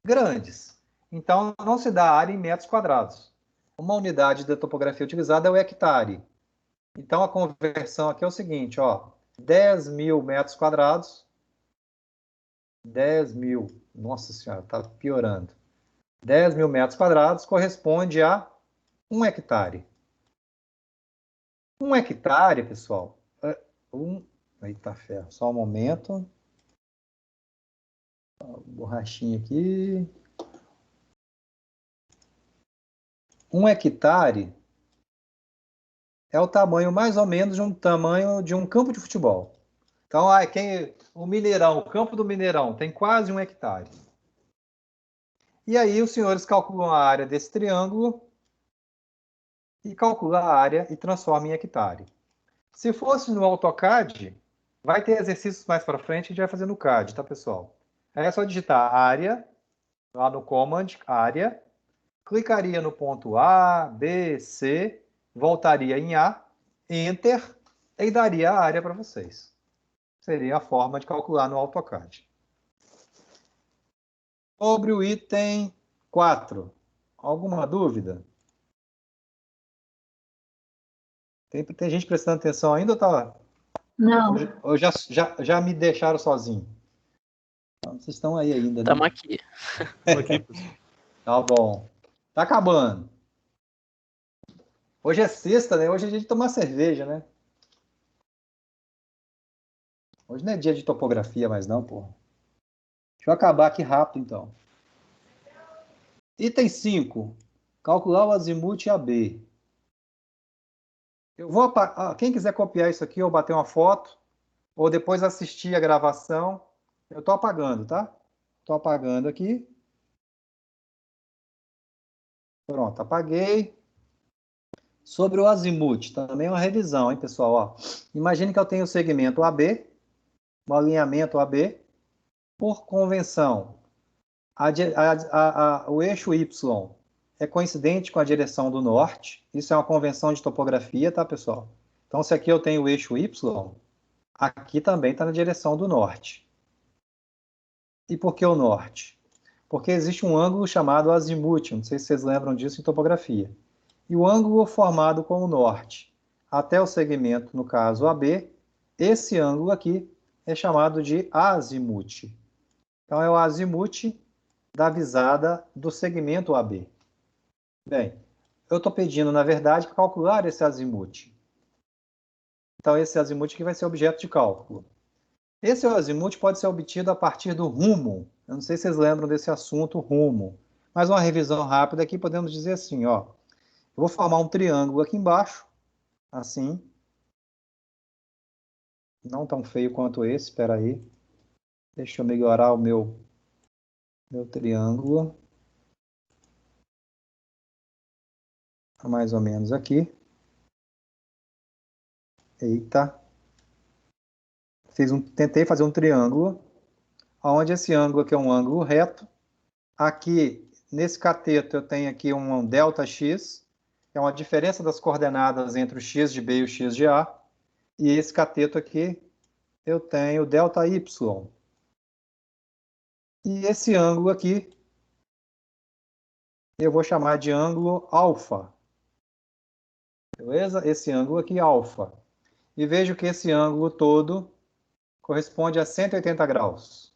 grandes. Então, não se dá área em metros quadrados. Uma unidade de topografia utilizada é o hectare. Então, a conversão aqui é o seguinte, ó, 10.000 metros quadrados, 10.000, nossa senhora, está piorando. 10.000 metros quadrados corresponde a 1 hectare. 1 hectare, pessoal, eita ferro, só um momento. Borrachinha aqui. 1 hectare é o tamanho mais ou menos de um tamanho de um campo de futebol. Então, o Mineirão, o campo do Mineirão tem quase 1 hectare. E aí os senhores calculam a área desse triângulo e calculam a área e transformam em hectare. Se fosse no AutoCAD, vai ter exercícios mais para frente que a gente vai fazer no CAD, tá, pessoal? Aí é só digitar área, lá no Command, área, clicaria no ponto A, B, C, voltaria em A, Enter, e daria a área para vocês. Seria a forma de calcular no AutoCAD. Sobre o item 4, alguma dúvida? Tem gente prestando atenção ainda ou tá? Não. Ou já me deixaram sozinho? Então, vocês estão aí ainda, né? Estamos aqui. Tô aqui, pessoal. Tá bom. Tá acabando. Hoje é sexta, né? Hoje é dia de tomar cerveja, né? Hoje não é dia de topografia mais não, porra. Deixa eu acabar aqui rápido, então. Item 5. Calcular o azimuth AB. Eu vou quem quiser copiar isso aqui ou bater uma foto, ou depois assistir a gravação, eu estou apagando, tá? Estou apagando aqui. Pronto, apaguei. Sobre o azimuth, também uma revisão, hein, pessoal? Ó, imagine que eu tenho o segmento AB, o alinhamento AB, por convenção. O eixo Y é coincidente com a direção do norte. Isso é uma convenção de topografia, tá, pessoal? Então, se aqui eu tenho o eixo Y, aqui também está na direção do norte. E por que o norte? Porque existe um ângulo chamado azimuth, não sei se vocês lembram disso em topografia. E o ângulo formado com o norte até o segmento, no caso AB, esse ângulo aqui é chamado de azimuth. Então, é o azimuth da visada do segmento AB. Bem, eu estou pedindo, na verdade, para calcular esse azimuth. Então, esse azimuth aqui vai ser objeto de cálculo. Esse azimuth pode ser obtido a partir do rumo. Eu não sei se vocês lembram desse assunto, rumo. Mas uma revisão rápida aqui, podemos dizer assim, ó. Eu vou formar um triângulo aqui embaixo, assim. Não tão feio quanto esse, espera aí. Deixa eu melhorar o meu triângulo. Mais ou menos aqui. Eita. Tentei fazer um triângulo, onde esse ângulo aqui é um ângulo reto. Aqui, nesse cateto, eu tenho aqui um ΔX, que é uma diferença das coordenadas entre o x de B e o x de A. E esse cateto aqui, eu tenho ΔY. E esse ângulo aqui, eu vou chamar de ângulo alfa. Beleza? Esse ângulo aqui, alfa. E vejo que esse ângulo todo corresponde a 180 graus.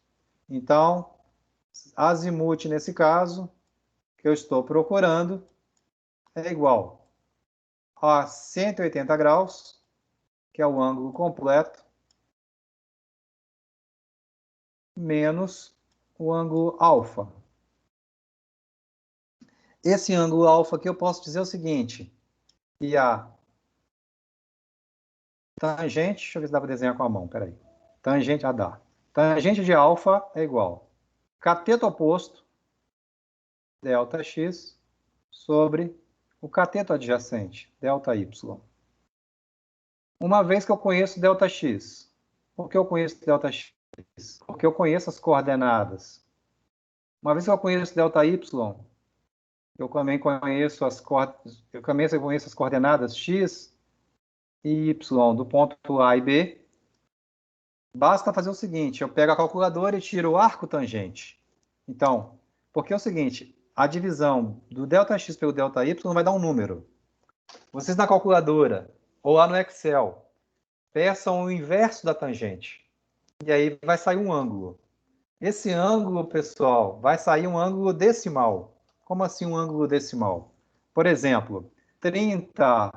Então, azimuth, nesse caso, que eu estou procurando, é igual a 180 graus, que é o ângulo completo, menos o ângulo alfa. Esse ângulo alfa aqui eu posso dizer o seguinte, que a tangente, deixa eu ver se dá para desenhar com a mão, peraí. Tangente, dá. Tangente de alfa é igual cateto oposto, ΔX, sobre o cateto adjacente, ΔY. Uma vez que eu conheço ΔX, por que eu conheço ΔX? Porque eu conheço as coordenadas. Uma vez que eu conheço ΔY, eu também conheço as coordenadas x e y do ponto A e B. Basta fazer o seguinte, eu pego a calculadora e tiro o arco tangente. Então, porque é o seguinte, a divisão do ΔX pelo ΔY vai dar um número. Vocês na calculadora, ou lá no Excel, peçam o inverso da tangente. E aí vai sair um ângulo. Esse ângulo, pessoal, vai sair um ângulo decimal. Como assim um ângulo decimal? Por exemplo, 30,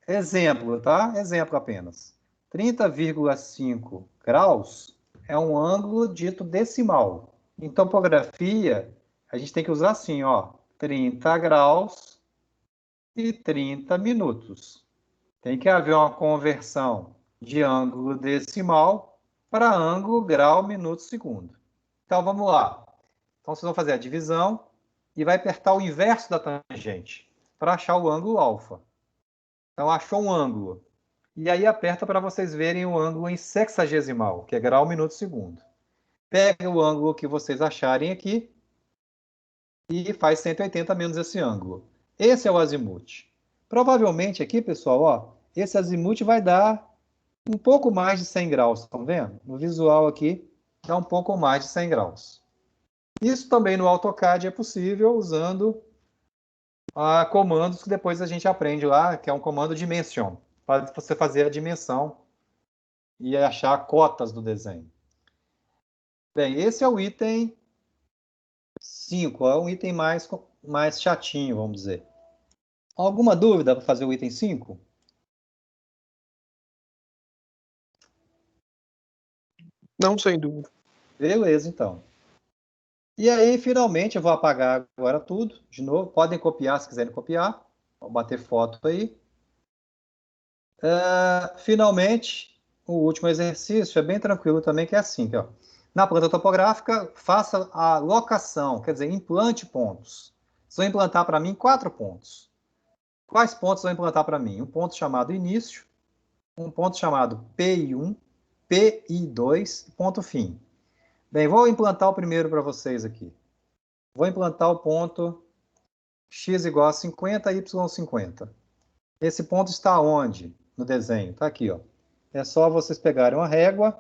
exemplo, tá? Exemplo apenas. 30,5 graus é um ângulo dito decimal. Em topografia, a gente tem que usar assim, ó, 30 graus e 30 minutos. Tem que haver uma conversão de ângulo decimal para ângulo grau minuto segundo. Então, vamos lá. Então, vocês vão fazer a divisão e vai apertar o inverso da tangente para achar o ângulo alfa. Então, achou um ângulo. E aí aperta para vocês verem o ângulo em sexagesimal, que é grau minuto segundo. Pega o ângulo que vocês acharem aqui e faz 180 menos esse ângulo. Esse é o azimuth. Provavelmente aqui, pessoal, ó, esse azimuth vai dar um pouco mais de 100 graus, estão vendo? No visual aqui, dá um pouco mais de 100 graus. Isso também no AutoCAD é possível usando comandos que depois a gente aprende lá, que é um comando dimension, para você fazer a dimensão e achar cotas do desenho. Bem, esse é o item 5, é um item mais chatinho, vamos dizer. Alguma dúvida para fazer o item 5? Não, sem dúvida. Beleza, então. E aí, finalmente, eu vou apagar agora tudo, de novo. Podem copiar se quiserem copiar. Vou bater foto aí. Finalmente, o último exercício é bem tranquilo também, que é assim. Ó. Na planta topográfica, faça a locação, quer dizer, implante pontos. Vocês vão implantar para mim 4 pontos. Quais pontos vão implantar para mim? Um ponto chamado início, um ponto chamado PI1, PI2 e ponto fim. Bem, vou implantar o primeiro para vocês aqui. Vou implantar o ponto x igual a 50, y 50. Esse ponto está onde no desenho? Está aqui, ó. É só vocês pegarem uma régua,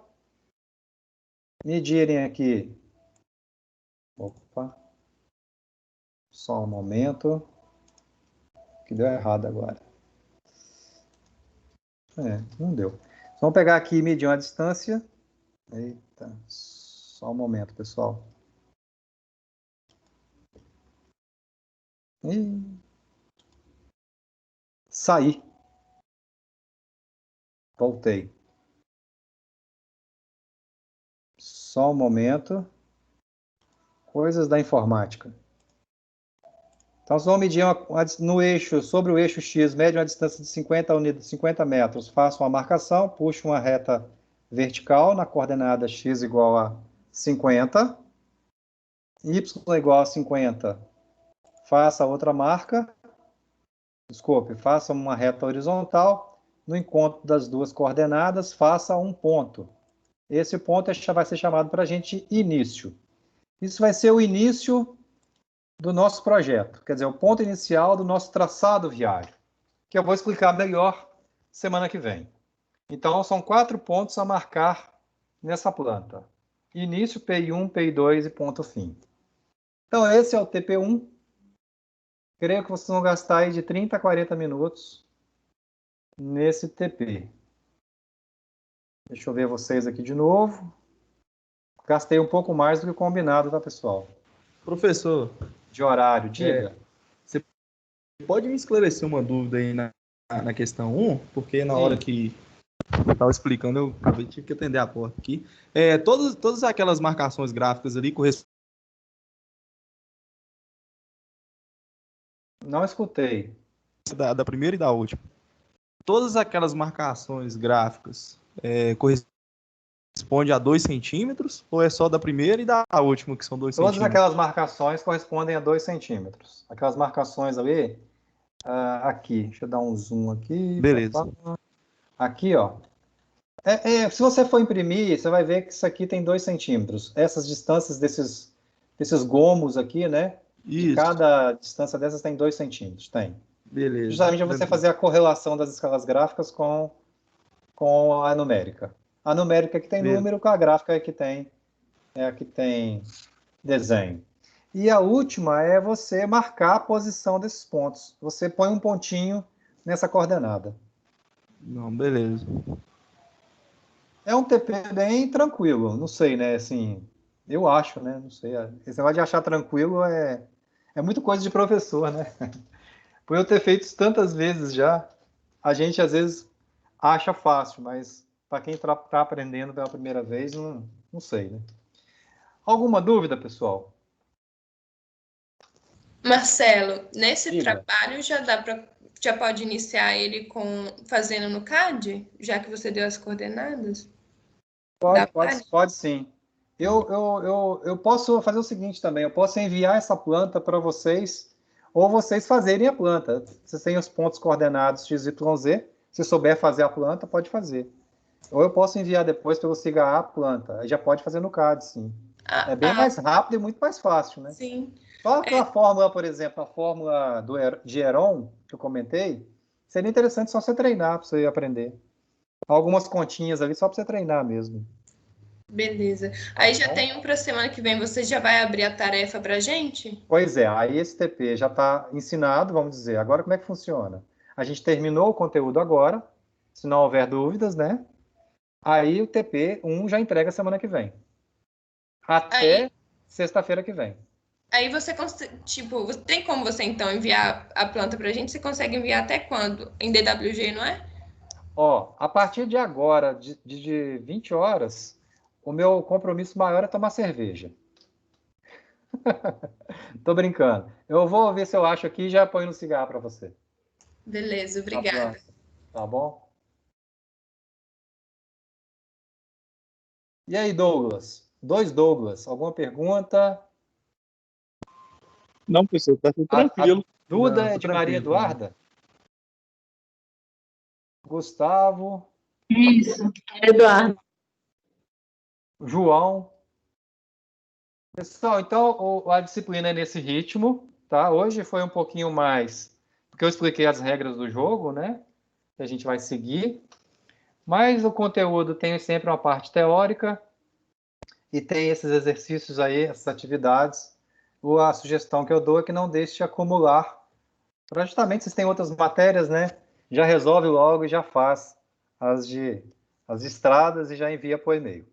medirem aqui. Opa. Só um momento. Que deu errado agora. Não deu. Vamos pegar aqui e medir uma distância. Eita, só um momento, pessoal. Saí. Voltei. Só um momento. Coisas da informática. Então, vamos medir no eixo, sobre o eixo X, mede uma distância de 50 metros. Faço uma marcação, puxo uma reta vertical na coordenada X igual a 50. Y igual a 50. Faça outra marca. Desculpe, faça uma reta horizontal. No encontro das duas coordenadas, faça um ponto. Esse ponto vai ser chamado para a gente início. Isso vai ser o início do nosso projeto, quer dizer, o ponto inicial do nosso traçado viário, que eu vou explicar melhor semana que vem. Então, são 4 pontos a marcar nessa planta. Início, PI1, PI2 e ponto fim. Então, esse é o TP1. Creio que vocês vão gastar aí de 30 a 40 minutos nesse TP. Deixa eu ver vocês aqui de novo. Gastei um pouco mais do que o combinado, tá, pessoal? Professor, De horário, diga. Você pode me esclarecer uma dúvida aí na questão 1? Porque na hora que eu estava explicando, eu tive que atender a porta aqui. Todas aquelas marcações gráficas ali correspondem. Não escutei. Da primeira e da última. Todas aquelas marcações gráficas correspondem a 2 centímetros? Ou é só da primeira e da última, que são 2 Todas centímetros? aquelas marcações correspondem a 2 centímetros. Aquelas marcações ali, aqui, deixa eu dar um zoom aqui. Beleza. Aqui, ó. Se você for imprimir, você vai ver que isso aqui tem 2 centímetros. Essas distâncias desses gomos aqui, né? Isso. Cada distância dessas tem 2 centímetros. Tem. Beleza. Justamente é você fazer a correlação das escalas gráficas com a numérica. A numérica que tem número, com a gráfica é a que tem desenho. E a última é você marcar a posição desses pontos. Você põe um pontinho nessa coordenada. Não, beleza. É um TP bem tranquilo, não sei, né? Assim, eu acho, né? Não sei. Esse negócio de achar tranquilo é muito coisa de professor, né? Por eu ter feito isso tantas vezes já, a gente às vezes acha fácil, mas para quem está aprendendo pela primeira vez, não sei, né? Alguma dúvida, pessoal? Marcelo, nesse Diga. trabalho já pode iniciar ele fazendo no CAD, já que você deu as coordenadas? Pode sim. Eu posso fazer o seguinte também, eu posso enviar essa planta para vocês, ou vocês fazerem a planta. Vocês têm os pontos coordenados x, y, z, se souber fazer a planta, pode fazer. Ou eu posso enviar depois para você a planta, aí já pode fazer no CAD, sim. É bem mais rápido e muito mais fácil, né? Sim. Só aquela fórmula, por exemplo, a fórmula de Heron, que eu comentei, seria interessante só você treinar, para você aprender. Algumas continhas ali só para você treinar mesmo. Beleza. Aí já tem um para semana que vem. Você já vai abrir a tarefa para a gente? Pois é, aí esse TP já está ensinado, vamos dizer. Agora como é que funciona? A gente terminou o conteúdo agora, se não houver dúvidas, né? Aí o TP1 já entrega semana que vem. Até sexta-feira que vem. Aí você, tipo, tem como você então enviar a planta para a gente? Você consegue enviar até quando? Em DWG, não é? Ó, a partir de agora, de 20 horas, o meu compromisso maior é tomar cerveja. Tô brincando. Eu vou ver se eu acho aqui e já ponho no cigarro para você. Beleza, obrigada. Tá bom? E aí, Douglas? 2 Douglas, alguma pergunta? Não, professor, tá tudo A tranquilo. Duda Não, é tô de Maria tranquilo, Eduarda? Gustavo, Isso, Eduardo. João. Pessoal, então a disciplina é nesse ritmo, tá? Hoje foi um pouquinho mais, porque eu expliquei as regras do jogo, né? Que a gente vai seguir. Mas o conteúdo tem sempre uma parte teórica e tem esses exercícios aí, essas atividades. A sugestão que eu dou é que não deixe de acumular, para justamente vocês têm outras matérias, né? Já resolve logo e já faz as estradas e já envia por e-mail.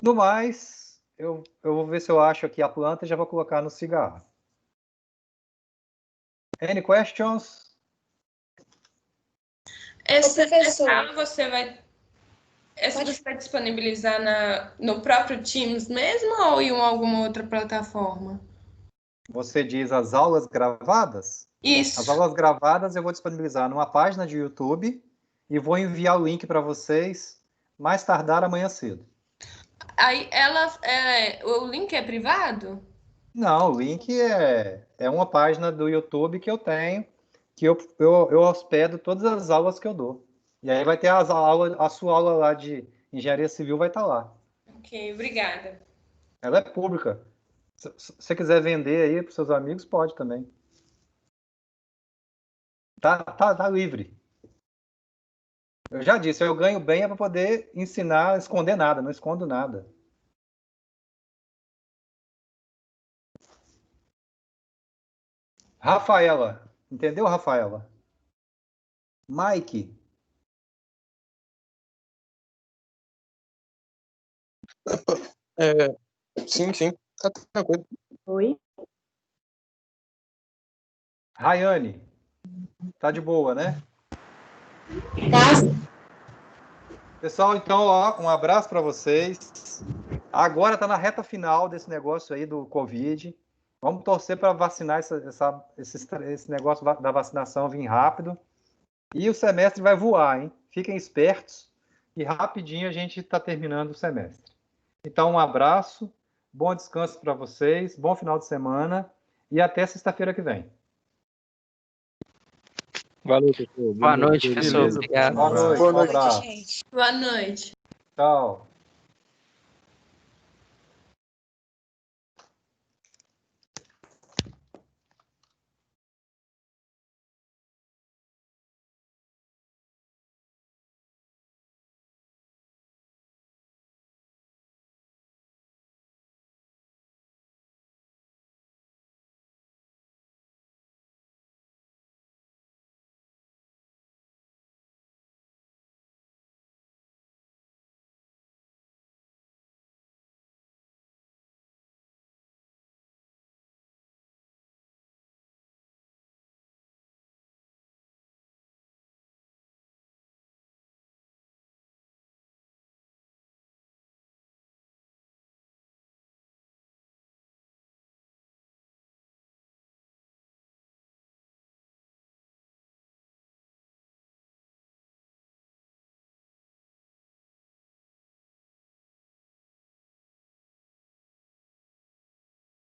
No mais, eu vou ver se eu acho aqui a planta e já vou colocar no cigarro. Any questions? Essa aula você vai disponibilizar no próprio Teams mesmo ou em alguma outra plataforma? Você diz as aulas gravadas? As Isso. aulas gravadas eu vou disponibilizar numa página de YouTube e vou enviar o link para vocês mais tardar amanhã cedo. Aí o link é privado? Não, o link é uma página do YouTube que eu tenho, que eu hospedo todas as aulas que eu dou. E aí vai ter a sua aula lá de engenharia civil vai estar lá. Ok, obrigada. Ela é pública. Se você quiser vender aí para seus amigos, pode também. Tá livre. Eu já disse, eu ganho bem é para poder ensinar, esconder nada, não escondo nada. Rafaela, entendeu, Rafaela? Mike, Sim, sim. Tá tranquilo. Oi? Rayane, tá de boa, né? Pessoal, então, ó, um abraço para vocês. Agora tá na reta final desse negócio aí do Covid. Vamos torcer para vacinar esse negócio da vacinação vir rápido. E o semestre vai voar, hein? Fiquem espertos e rapidinho a gente está terminando o semestre. Então, um abraço, bom descanso para vocês, bom final de semana e até sexta-feira que vem. Valeu, professor. Boa noite, professor. Beleza, Obrigado. Boa noite, Boa um abraço. Boa noite. Tchau.